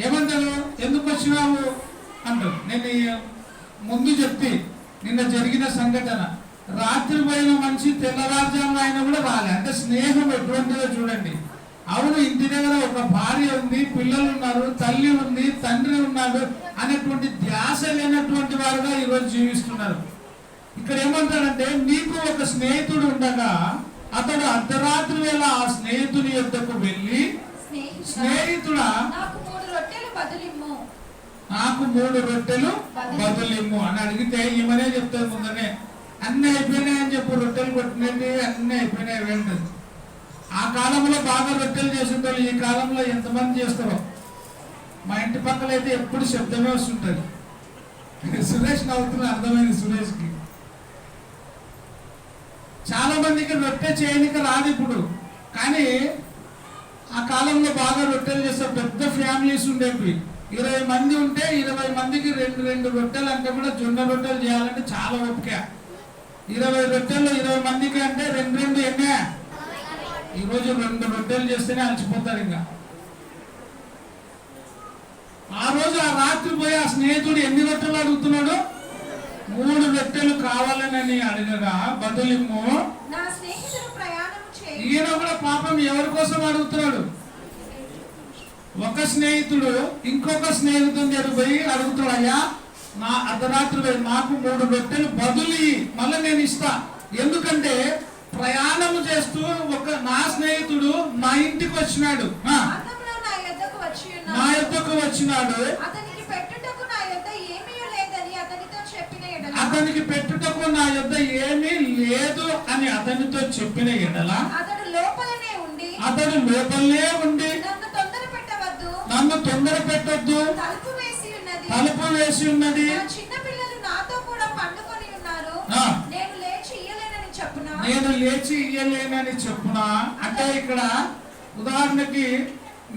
A: ఏమంటారు, ఎందుకు వచ్చినావు అంటారు. నేను ముందు చెప్తే నిన్న జరిగిన సంఘటన, రాత్రి పోయిన మనిషి తెల్లవారుజామున ఆయన కూడా రాలే. అంటే స్నేహం ఎటువంటిదో చూడండి. అవును, ఇంటి దగ్గర ఒక భార్య ఉంది, పిల్లలు ఉన్నారు, తల్లి ఉంది, తండ్రి ఉన్నాడు అనేటువంటి ధ్యాస లేనటువంటి వారుగా ఈరోజు జీవిస్తున్నారు. ఇక్కడ ఏమంటాడంటే, నీకు ఒక స్నేహితుడు ఉండగా అతడు అర్ధరాత్రి వేళ ఆ స్నేహితుని యొద్దకు వెళ్ళి, స్నేహితుడా నాకు 3 రొట్టెలు బదులిమ్ము అని అడిగితే ఈమెనే చెప్తారు ముందనే, అన్నీ అయిపోయినాయని చెప్పు, రొట్టెలు కొట్టినట్టు అన్నీ అయిపోయినాయి వెంటనే. ఆ కాలంలో బాగా రొట్టెలు చేసేటోళ్ళు ఈ కాలంలో ఎంతమంది చేస్తారో. మా ఇంటి పక్కన అయితే ఎప్పుడు శబ్దమే వస్తుంటది. సురేష్ నవ్వుతున్న అర్థమైంది సురేష్కి. చాలా మందికి రొట్టె చేయడానికి రాదు ఇప్పుడు, కానీ ఆ కాలంలో బాగా రొట్టెలు చేస్తారు. పెద్ద ఫ్యామిలీస్ ఉండేవి. 20 మంది ఉంటే 20 మందికి 2 రొట్టెలు అంటే కూడా జొన్న రొట్టెలు చేయాలంటే చాలా ఓపిక. 20 రొట్టెలు 20 మందికి అంటే 2 ఎన్నే. ఈరోజు 2 రొట్టెలు చేస్తేనే అలసిపోతారు. ఇంకా ఆ రోజు ఆ రాత్రి పోయి ఆ స్నేహితుడు ఎన్ని రొట్టెలు అడుగుతున్నాడు? 3 రొట్టెలు కావాలని అడగగా బదులిమ్ము. ఈయన కూడా పాపం ఎవరి కోసం అడుగుతున్నాడు? ఒక స్నేహితుడు ఇంకొక స్నేహితుని దగ్గర పోయి అడుగుతున్నాడు, అయ్యా నా అర్ధరాత్రి నాకు 3 రొట్టెలు బదులు మళ్ళీ నేను ఇస్తా. ఎందుకంటే ప్రయాణం చేస్తూ నా స్నేహితుడు నా ఇంటికి వచ్చినాడు, నా యొద్దకు వచ్చినాడు, అతనికి పెట్టుటకు నా యొద్ద ఏమీ లేదు అని అతనితో చెప్పిన ఎడల అతడు లోపలనే ఉండి నన్ను తొందర పెట్టొద్దు, తలుపు వేసి ఉన్నది,
B: చిన్న పిల్లలు నాతో కూడా పండుకొని ఉన్నారు, నేను లేచి
A: ఇయ్యలేనని చెప్పునా. అంటే ఇక్కడ ఉదాహరణకి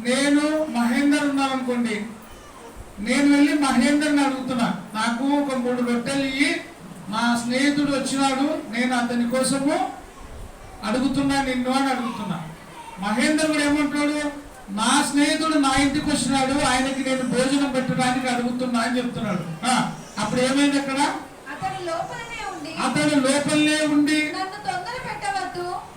A: నేను మహేందర్ ఉన్నాననుకోండి, నేను వెళ్ళి మహేందర్ని అడుగుతున్నా, నాకు ఒక 3 రొట్టెలు ఇయ్యి, నా స్నేహితుడు వచ్చినాడు, నేను అతని కోసము అడుగుతున్నా నిన్ను అని అడుగుతున్నా. మహేందర్ కూడా ఏమంటున్నాడు, నా స్నేహితుడు నా ఇంటికి వచ్చినాడు, ఆయనకి నేను భోజనం పెట్టడానికి అడుగుతున్నా అని చెప్తున్నాడు. అప్పుడు ఏమైంది అక్కడ? అతడు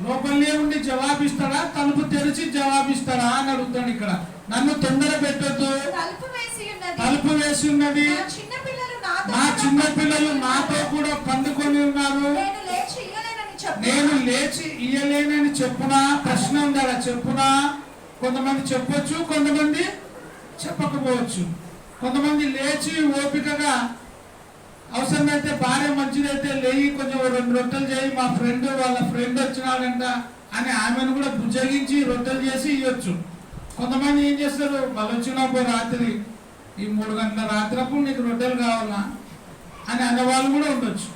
A: లోపలనే ఉండి జవాబిస్తాడా, తలుపు తెరిచి జవాబిస్తాడా అని అడుగుతాడు. ఇక్కడ నన్ను తొందర పెట్టొద్దు, తలుపు వేసి ఉన్నది, నా చిన్న పిల్లలు నాతో కూడా పండుకొని ఉన్నారు, నేను లేచి ఇయ్యలేనని చెప్పునా. ప్రశ్న ఉంది అలా చెప్పునా. కొంతమంది చెప్పొచ్చు, కొంతమంది చెప్పకపోవచ్చు. కొంతమంది లేచి ఓపికగా అవసరమైతే భార్య మంచిదైతే లేయి కొంచెం 2 రొట్టెలు చేయి, మా ఫ్రెండ్ వాళ్ళ ఫ్రెండ్ వచ్చినాడంట అని ఆమెను కూడా బుజ్జగించి రొట్టెలు చేసి ఇవ్వచ్చు. కొంతమంది ఏం చేస్తారు, వాళ్ళు వచ్చినప్పుడు రాత్రి ఈ 3 గంటల రాత్రి అప్పుడు నీకు రొట్టెలు కావాలా అని అన్నవాళ్ళు కూడా ఉండొచ్చు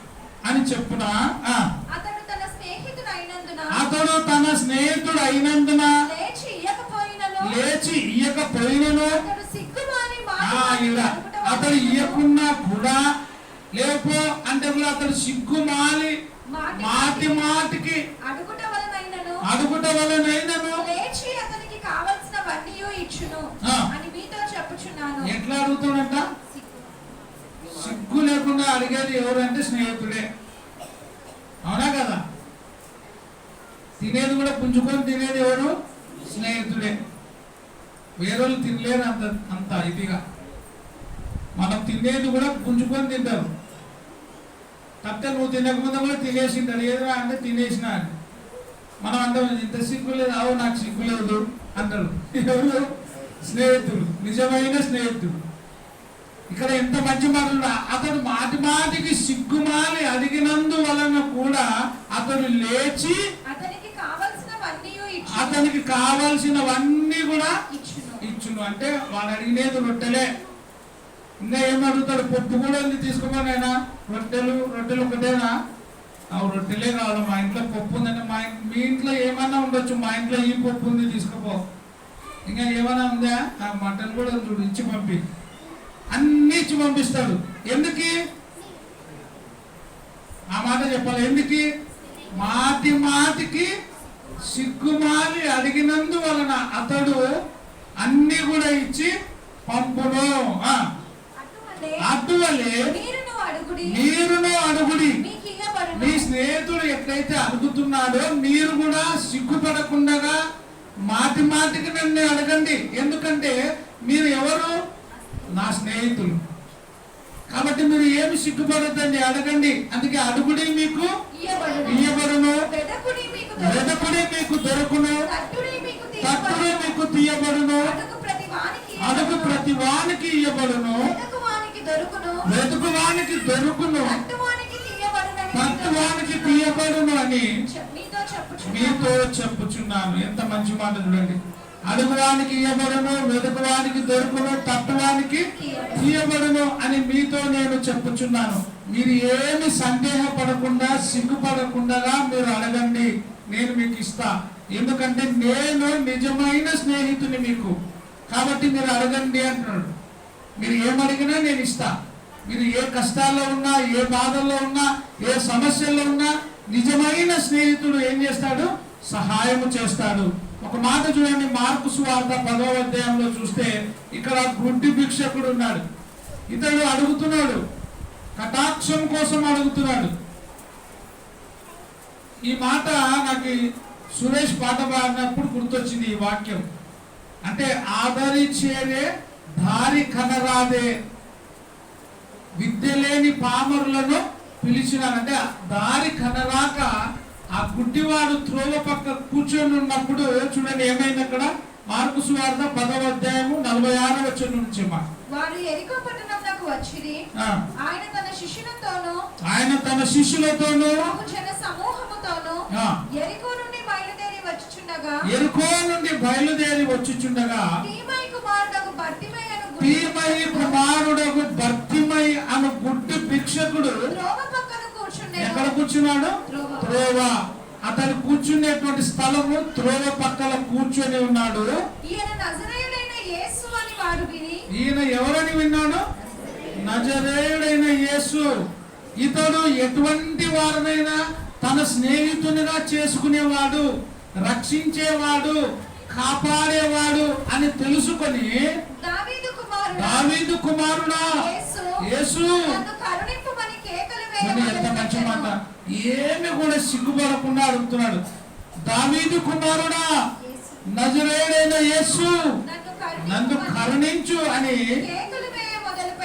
A: అని చెప్పునా. అతడు తన స్నేహితుడు అయినందున పోయినను
B: అతడు సిగ్గుమాలి
A: ఇలా అతడు ఇయ్యకున్నా కూడా లేపో అంటే కూడా అతడు సిగ్గుమాలి మాటి మాటికి అడుగుట వలనైనను
B: లేచి అతనికి కావలసినవన్నీ ఇచ్చును అని మీతో చెప్పుచున్నాను.
A: ఎట్లా అడుగుతాడంట? సిగ్గు లేకుండా అడిగేది ఎవరు అంటే స్నేహితుడే. అవునా కదా? తినేది కూడా పుంజుకొని తినేది ఎవరు? స్నేహితుడే. వేరేళ్ళు తినలేరు అంత ఇదిగా. మనం తినేది కూడా పుంజుకొని తింటారు. తప్ప నువ్వు తినకముందు కూడా తినేసింటాడు. ఏదో అంటే తినేసిన అని మనం అంటాం, ఇంత సిగ్గు లేదు, అవు నాకు సిగ్గు లేదు అంటాడు. ఎవరు? స్నేహితుడు, నిజమైన స్నేహితుడు. ఇక్కడ ఎంత మంచి మాటలు. అతడు మాటి మాటికి సిగ్గుమాలి అడిగినందు వలన కూడా అతడు లేచి అతనికి కావలసినవన్నీ కూడా ఇచ్చును. అంటే వాడు అడిగినది రొట్టెలే. ఇంకా ఏమడుగుతాడు? పప్పు కూడా ఉంది, తీసుకోమనైనా. రొట్టెలు ఒకటేనా? రొట్టెలే కావాలి. మా ఇంట్లో పప్పు ఉందంటే మీ ఇంట్లో ఏమన్నా ఉండొచ్చు, మా ఇంట్లో ఈ పప్పు ఉంది తీసుకోపో. ఇంకా ఏమైనా ఉందా? ఆ మటన్ కూడా చూడు, ఇచ్చి పంపి. అన్ని ఇచ్చి పంపిస్తాడు. ఎందుకు ఆ మాట చెప్పాలి? ఎందుకు? మాటి మాటికి సిగ్గుమాలి అడిగినందు వలన అతడు అన్ని కూడా ఇచ్చి పంపును. అటువలే మీరును అడుగుడి. మీ స్నేహితుడు ఎట్లయితే అడుగుతున్నాడో మీరు కూడా సిగ్గుపడకుండా మాటి మాటికి నన్ను అడగండి. ఎందుకంటే మీరు ఎవరు? నా స్నేహితులు. కాబట్టి మీరు ఏమి సిగ్గుపడద్దండి, అడగండి. అందుకే అడుగుడి మీకు ఇయ్యబడును, వెదకుడి మీకు దొరుకును, తట్టుడి మీకు తీయబడును, అడుగు ప్రతి వానికి ఇయ్యబడును, వెతుకువానికి దొరుకును, తట్టువానికి తీయబడును అని మీతో చెప్పుచున్నాను. ఎంత మంచి మాట చూడండి. అడుగువానికి ఇయ్యబడును, వెతుకువానికి దొరుకును, తట్టువానికి తీయబడును అని మీతో నేను చెప్పుచున్నాను. మీరు ఏమి సందేహపడకుండా సిగ్గుపడకుండా మీరు అడగండి, నేను మీకు ఇస్తా. ఎందుకంటే నేను నిజమైన స్నేహితుని మీకు. కాబట్టి మీరు అడగండి అంటున్నాడు. మీరు ఏమడిగినా నేను ఇస్తా. మీరు ఏ కష్టాల్లో ఉన్నా, ఏ బాధల్లో ఉన్నా, ఏ సమస్యల్లో ఉన్నా నిజమైన స్నేహితుడు ఏం చేస్తాడు? సహాయము చేస్తాడు. ఒక మాట చూడండి, మార్కు సువార్త 10వ అధ్యాయంలో చూస్తే ఇక్కడ గుడ్డి భిక్షకుడు ఉన్నాడు. ఇతడు అడుగుతున్నాడు, కటాక్షం కోసం అడుగుతున్నాడు. ఈ మాట నాకు సురేష్ పాట పాడినప్పుడు గుర్తొచ్చింది ఈ వాక్యం. అంటే ఆదరించేదే దారి కనరాదే, విద్య లేని పామరులను పిలిచినారంటే దారి కనరాక ఆ గుడ్డివాడు త్రోవ పక్క కూర్చొని ఉన్నప్పుడు చూడండి ఏమైంది అక్కడ. మార్కు సువార్త 10వ అధ్యాయము 46వ వచనం నుంచి
B: వారు యెరికో పట్టణమునకు వచ్చిరి. ఆయన తన శిష్యులతోను జన సమూహముతోను యెరికో నుండి బయలుదేరి వచ్చుచుండగా తీమయి కుమారుడగు బర్తిమై అను గుడ్డి భిక్షకుడు ఎక్కడ కూర్చున్నాడు? త్రోవ. అతను కూర్చునేటువంటి స్థలము త్రోవ పక్కన కూర్చొని ఉన్నాడు. ఈయన ఎవరని విన్నాడు? నజరేయుడైన యేసు. ఇతడు ఎటువంటి వారినైనా తన స్నేహితునిగా చేసుకునేవాడు, రక్షించేవాడు, కాపాడేవాడు అని తెలుసుకొని దావీదు కుమారుడా యేసు ఎంత మంచి మాట. ఏమి కూడా సిగ్గుపడకుండా అడుగుతున్నాడు. దావీదు కుమారుడా, నజరేయుడైన యేసు నన్ను కరుణించు అని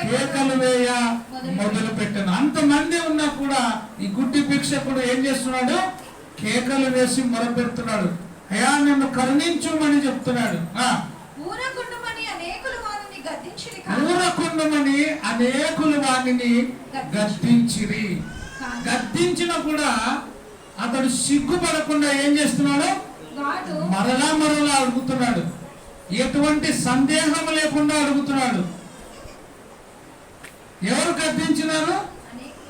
B: కేకలు వేయ మొదలు పెట్టాను. అంతమంది ఉన్నా కూడా ఈ గుడ్డి భిక్షకుడు ఏం చేస్తున్నాడు? కేకలు వేసి మొరపెడుతున్నాడు. అయ్యా నన్ను కరుణించుమని చెప్తున్నాడు. ఊరకుండమని అనేకులు వాణిని గద్దించిరి. గద్దించిన కూడా అతడు సిగ్గుపడకుండా ఏం చేస్తున్నాడు? మరలా అడుగుతున్నాడు. ఎటువంటి సందేహం లేకుండా అడుగుతున్నాడు. ఎవరు గద్దించినారు?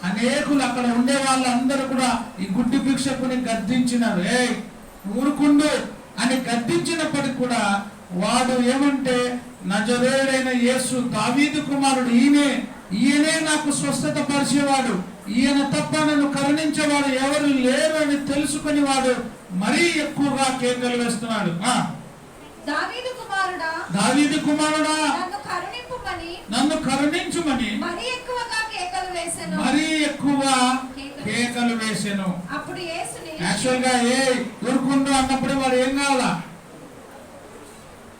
B: అనేకులు. అక్కడ ఉండే వాళ్ళందరూ కూడా ఈ గుడ్డి భిక్షకుని గద్దించినారు. ఊరుకుండు అని గద్దించినప్పటికీ కూడా వాడు ఏమంటే నజరేయుడైన యేసు దావీదు కుమారుడు ఈయనే నాకు స్వస్థత పరిచేవాడు, ఈయన తప్ప నన్ను కరుణించేవాడు ఎవరు లేరు అని తెలుసుకుని వాడు మరీ ఎక్కువగా కేకలు వేస్తున్నాడు.
C: దావీదు కుమారుడా
B: నన్ను కరుణించుమని
C: మరీ ఎక్కువగా
B: కేకలు వేసెను.
C: అప్పుడు
B: యాక్చువల్ గా ఊరుకుంటూ అన్నప్పుడు వాడు ఏం కావాలా?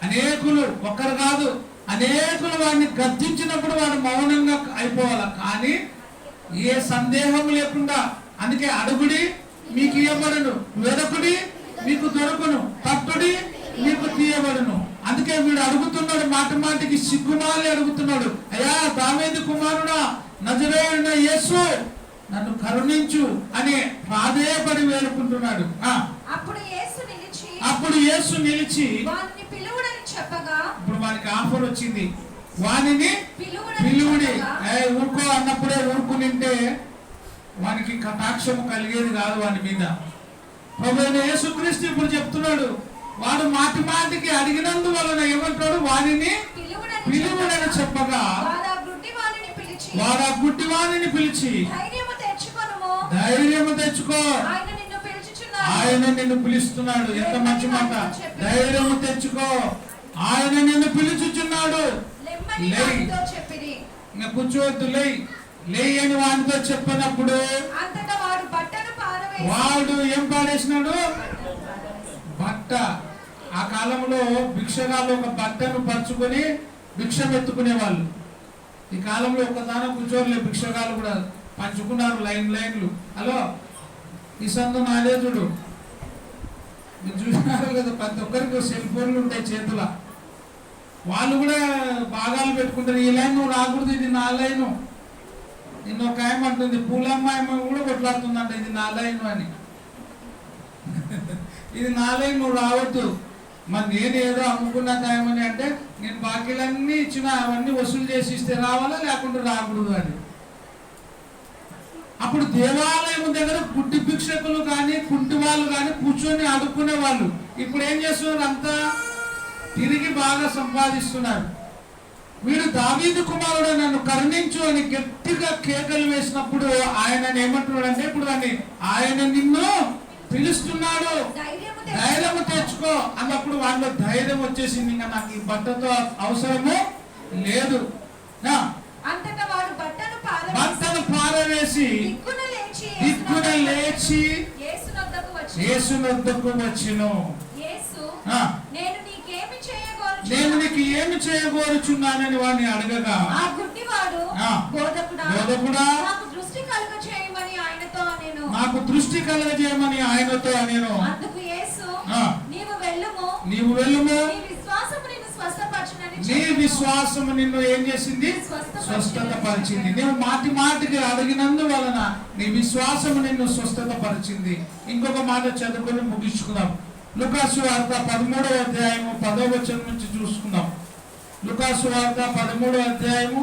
B: అనేకులు, ఒక్కరు కాదు అనేకులు వాడిని గద్దించినప్పుడు వాడు మౌనంగా అయిపోవాలి. కానీ ఏ సందేహం లేకుండా, అందుకే అడుగుడి మీకు ఇవ్వబడును, వెదకుడి మీకు దొరకును, తట్టుడి మీకు తీయబడును. అందుకే వీడు అడుగుతున్నాడు, మాటి మాటికి సిగ్గుమాలి అడుగుతున్నాడు, అయ్యా దావీదు కుమారుడా నజరేయుడైన యేసు నన్ను కరుణించు అని ప్రాధేయపడి వేడుకుంటున్నాడు. అప్పుడు యేసు నిలిచి
C: చెప్పగా,
B: ఇప్పుడు వానికి ఆఫర్ వచ్చింది, వానిని పిలువుడి. ఊరుకో అన్నప్పుడే ఊరుకునింటే వానికి కటాక్షము కలిగేది కాదు వాని మీద. ప్రభువైన యేసుక్రీస్తు ఇప్పుడు చెప్తున్నాడు, వాడు మాటి మాటికి అడిగినందువలన ఏమంటాడు? వానిని పిలువుడని చెప్పగా వాడు ఆ గుడ్డి వాణిని పిలిచి ధైర్యము తెచ్చుకో, ఆయన నిన్ను పిలుస్తున్నాడు. ఎంత మంచి మాట! ధైర్యము తెచ్చుకో, ఆయన నిన్ను పిలుచుచున్నాడు. ఇంకా కూర్చోవద్దు, లేయి అని వానితో చెప్పినప్పుడు వాడు ఏం పాడేసినాడు? బట్ట. ఆ కాలంలో భిక్షగాళ్ళు ఒక బట్టను పరుచుకొని భిక్షం ఎత్తుకునేవాళ్ళు. ఈ కాలంలో ఒకదాన కూర్చోలే, భిక్షగాళ్ళు కూడా పంచుకున్నారు లైన్లు. హలో, ఈ సందు నాలేజుడు మీరు చూసినారు కదా, ప్రతి ఒక్కరికి సెల్ ఫోన్లు ఉంటాయి చేతుల. వాళ్ళు కూడా భాగాలు పెట్టుకుంటారు, ఈ లైన్ నువ్వు రాకూడదు, ఇది నా లైను. నిన్న ఒక ఆయన అంటుంది, పూలమ్మ కూడా కొట్లాడుతుందంట, ఇది నా లైను అని. ఇది నా లైన్, నువ్వు రావద్దు. మరి నేను ఏదో అమ్ముకున్న ఖాయమని అంటే, నేను బాకీలన్నీ ఇచ్చిన అవన్నీ వసూలు చేసి ఇస్తే రావాలా, లేకుంటే రాకూడదు అని. అప్పుడు దేవాలయం దగ్గర గుడ్డి భిక్షకులు కానీ కుంటి వాళ్ళు కానీ కూర్చొని అడుక్కునే వాళ్ళు. ఇప్పుడు ఏం చేస్తున్నారు? అంతా తిరిగి బాగా సంపాదిస్తున్నారు. వీడు దావీదు కుమారుడు నన్ను కరుణించు అని గట్టిగా కేకలు వేసినప్పుడు ఆయన ఏమంటున్నాడు అంటే, ఇప్పుడు ఆయన నిన్ను పిలుస్తున్నాడు, ధైర్యం తెచ్చుకో అన్నప్పుడు వాళ్ళ ధైర్యం వచ్చేసింది. ఇంకా నాకు ఈ బట్టతో అవసరము లేదు. బట్టను పారవేసి దిక్కున లేచి యేసునొద్దకు వచ్చెను. నేను నీకు ఏమి చేయగోరుచున్నానని వాడిని అడగగా, బోధకుడా నాకు దృష్టి కలగజేయమని ఆయనతో నేను. నీవు వెళ్ళుము, నీ విశ్వాసము నిన్ను ఏం చేసింది? స్వస్థత పరిచింది. నీవు మాటి మాటికి అడిగినందువలన నీ విశ్వాసము నిన్ను స్వస్థత పరిచింది. ఇంకొక మాట చదువుకొని ముగించుకుందాం. లూకాసు వార్త 13వ అధ్యాయము 10వ వచనం నుంచి చూసుకుందాం. లూకాసు వార్త 13వ అధ్యాయము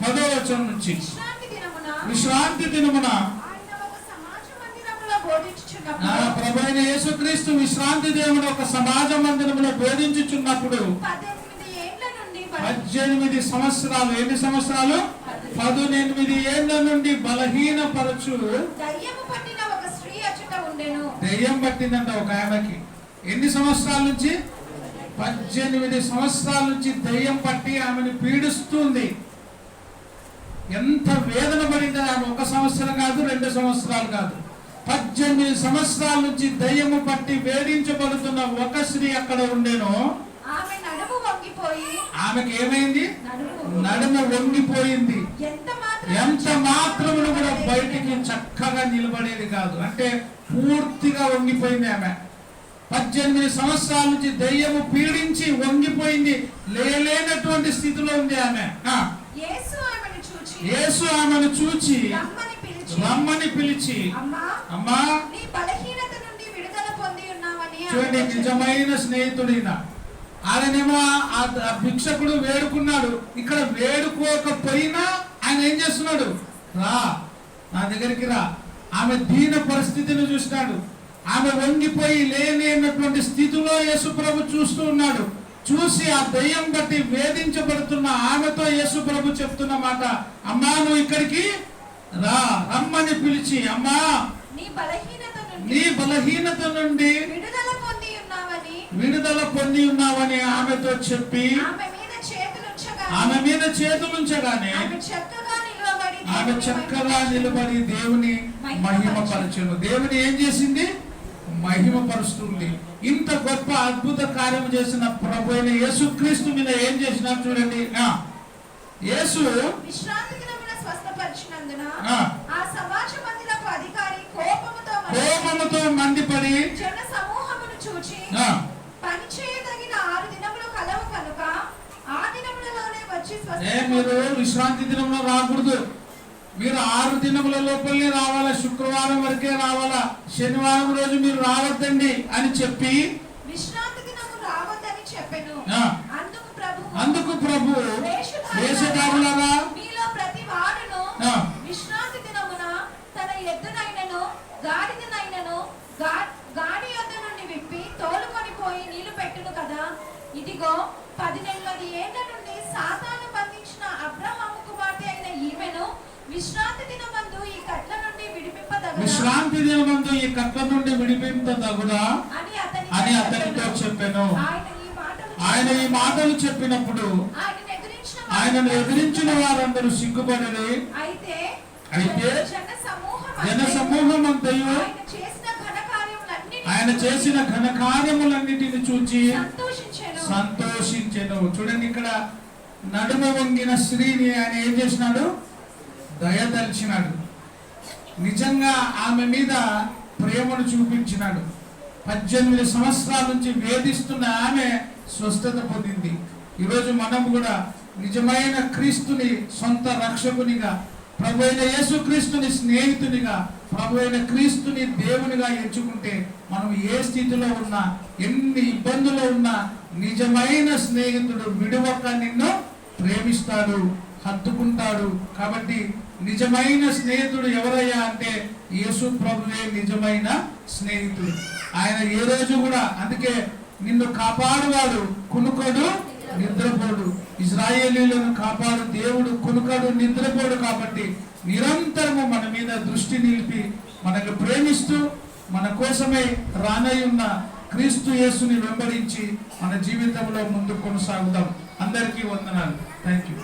B: 10వ వచనం నుంచి. విశ్రాంతి దినమున ప్రభువైన యేసుక్రీస్తు విశ్రాంతి దేవుడు ఒక సమాజ మందిరములో బోధించుచున్నప్పుడు 18 సంవత్సరాలు, ఎన్ని సంవత్సరాలు? 18 ఏళ్ల నుండి బలహీనపరచు దెయ్యం పట్టిందంట ఒక ఆమెకి. ఎన్ని సంవత్సరాల నుంచి? 18 సంవత్సరాల నుంచి దెయ్యం పట్టి ఆమెను పీడిస్తుంది. ఎంత వేదన పడింది ఆమె! 1 సంవత్సరం కాదు, 2 సంవత్సరాలు కాదు, 18 సంవత్సరాల నుంచి దయ్యము పట్టి వేధించబడుతున్న ఒక స్త్రీ అక్కడ ఉండేను. ఆమెకి ఏమైంది? నడుము వంగిపోయింది. ఎంత మాత్రమును కూడా బయటికి చక్కగా నిలబడేది కాదు. అంటే పూర్తిగా వంగిపోయింది ఆమె. 18 సంవత్సరాల నుంచి దయ్యము పీడించి వంగిపోయింది, లేనటువంటి స్థితిలో ఉంది ఆమె. యేసు ఆమెను చూచి రమ్మని పిలిచి, అమ్మా, చూడండి నిజమైన స్నేహితుడిన. ఆయనేమో ఆ భిక్షకుడు వేడుకున్నాడు, ఇక్కడ వేడుకోకపోయినా ఆయన ఏం చేస్తున్నాడు? రా, నా దగ్గరికి రా. ఆమె దీన పరిస్థితిని చూసినాడు. ఆమె వంగిపోయి లేనటువంటి స్థితిలో యేసు ప్రభు చూస్తూ ఉన్నాడు. చూసి ఆ దయ్యం బట్టి వేధించబడుతున్న ఆమెతో యేసు ప్రభు చెప్తున్న మాట, అమ్మా నువ్వు ఇక్కడికి రా, రమ్మని పిలిచి, అమ్మా
C: నీ
B: బలహీనత నుండి విడుదల పొంది ఉన్నావని ఆమెతో చెప్పి ఆమె మీద చేతులుంచగానే ఆమె చక్కగా నిలబడి దేవుని మహిమపరచును. దేవుని ఏం చేసింది? మహిమపరుస్తుంది. ఇంత గొప్ప అద్భుత కార్యం చేసిన ప్రభు అయిన యేసుక్రీస్తు మీద ఏం చేసినా చూడండి. యేసు
C: విశ్రాంతి దినమున స్వస్థపరిచినందున ఆ సమాజ మందిరపు అధికారి కోపముతో మండిపడి జన సమూహమును చూచి పని చేయదగిన 6 దినములు కలవు కనుక ఆ దినములలోనే వచ్చి
B: మీరు విశ్రాంతి దినంలో రాకూడదు. మీరు 6 దినముల లోపలనే రావాలా, శుక్రవారం వరకే రావాలా, శనివారం రోజు మీరు రావద్దండి అని చెప్పి
C: విశ్రాంతి దినము రావద్దని చెప్పెను.
B: అందుకు ప్రభు వేషధారులారా
C: మీలో ప్రతి వాడును విశ్రాంతి దినమున తన ఎద్దునైనను గాడిదనైనను గాడి యొద్ద నుండి విప్పి తోలుకొని పోయి నీళ్లు పెట్టును కదా. ఇదిగో 18 ఏళ్ల నుండి సాతాను బంధించిన అబ్రహాము కుమార్తె అయిన ఈమెను విశ్రాంతి దినమందు ఈ కట్ల నుండి
B: విడిపింపదగునా అని అతనితో చెప్పెను. ఆయన ఈ మాటలు చెప్పినప్పుడు ఆయనను ఎదిరించిన వారందరూ సిగ్గుపడి, అయితే జన సమూహం అంతయు ఆయన చేసిన ఘన కార్యములన్నిటిని చూచి సంతోషించెను. చూడండి, ఇక్కడ నడుము వంగిన స్త్రీని ఆయన ఏం చేసినాడు? దయదలిచినాడు. నిజంగా ఆమె మీద ప్రేమను చూపించినాడు. 18 సంవత్సరాల నుంచి వేధిస్తున్న ఆమె స్వస్థత పొందింది. ఈరోజు మనం కూడా నిజమైన క్రీస్తుని సొంత రక్షకునిగా, ప్రభు అయిన యేసుక్రీస్తుని స్నేహితునిగా, ప్రభు అయిన క్రీస్తుని దేవునిగా ఎంచుకుంటే మనం ఏ స్థితిలో ఉన్నా, ఎన్ని ఇబ్బందులు ఉన్నా నిజమైన స్నేహితుడు విడువక నిన్ను ప్రేమిస్తాడు, హత్తుకుంటాడు. కాబట్టి నిజమైన స్నేహితుడు ఎవరయ్యా అంటే యేసు ప్రభువే నిజమైన స్నేహితుడు. ఆయన ఏ రోజు కూడా, అందుకే నిన్ను కాపాడువాడు కునుకడు నిద్రపోడు, ఇశ్రాయేలీయులను కాపాడు దేవుడు కునుకడు నిద్రపోడు. కాబట్టి నిరంతరము మన మీద దృష్టి నిలిపి మనకు ప్రేమిస్తూ మన కోసమే రానయ్యున్న క్రీస్తు యేసుని వెంబడించి మన జీవితంలో ముందుకు కొనసాగుదాం. అందరికీ వందనాలు. Thank you.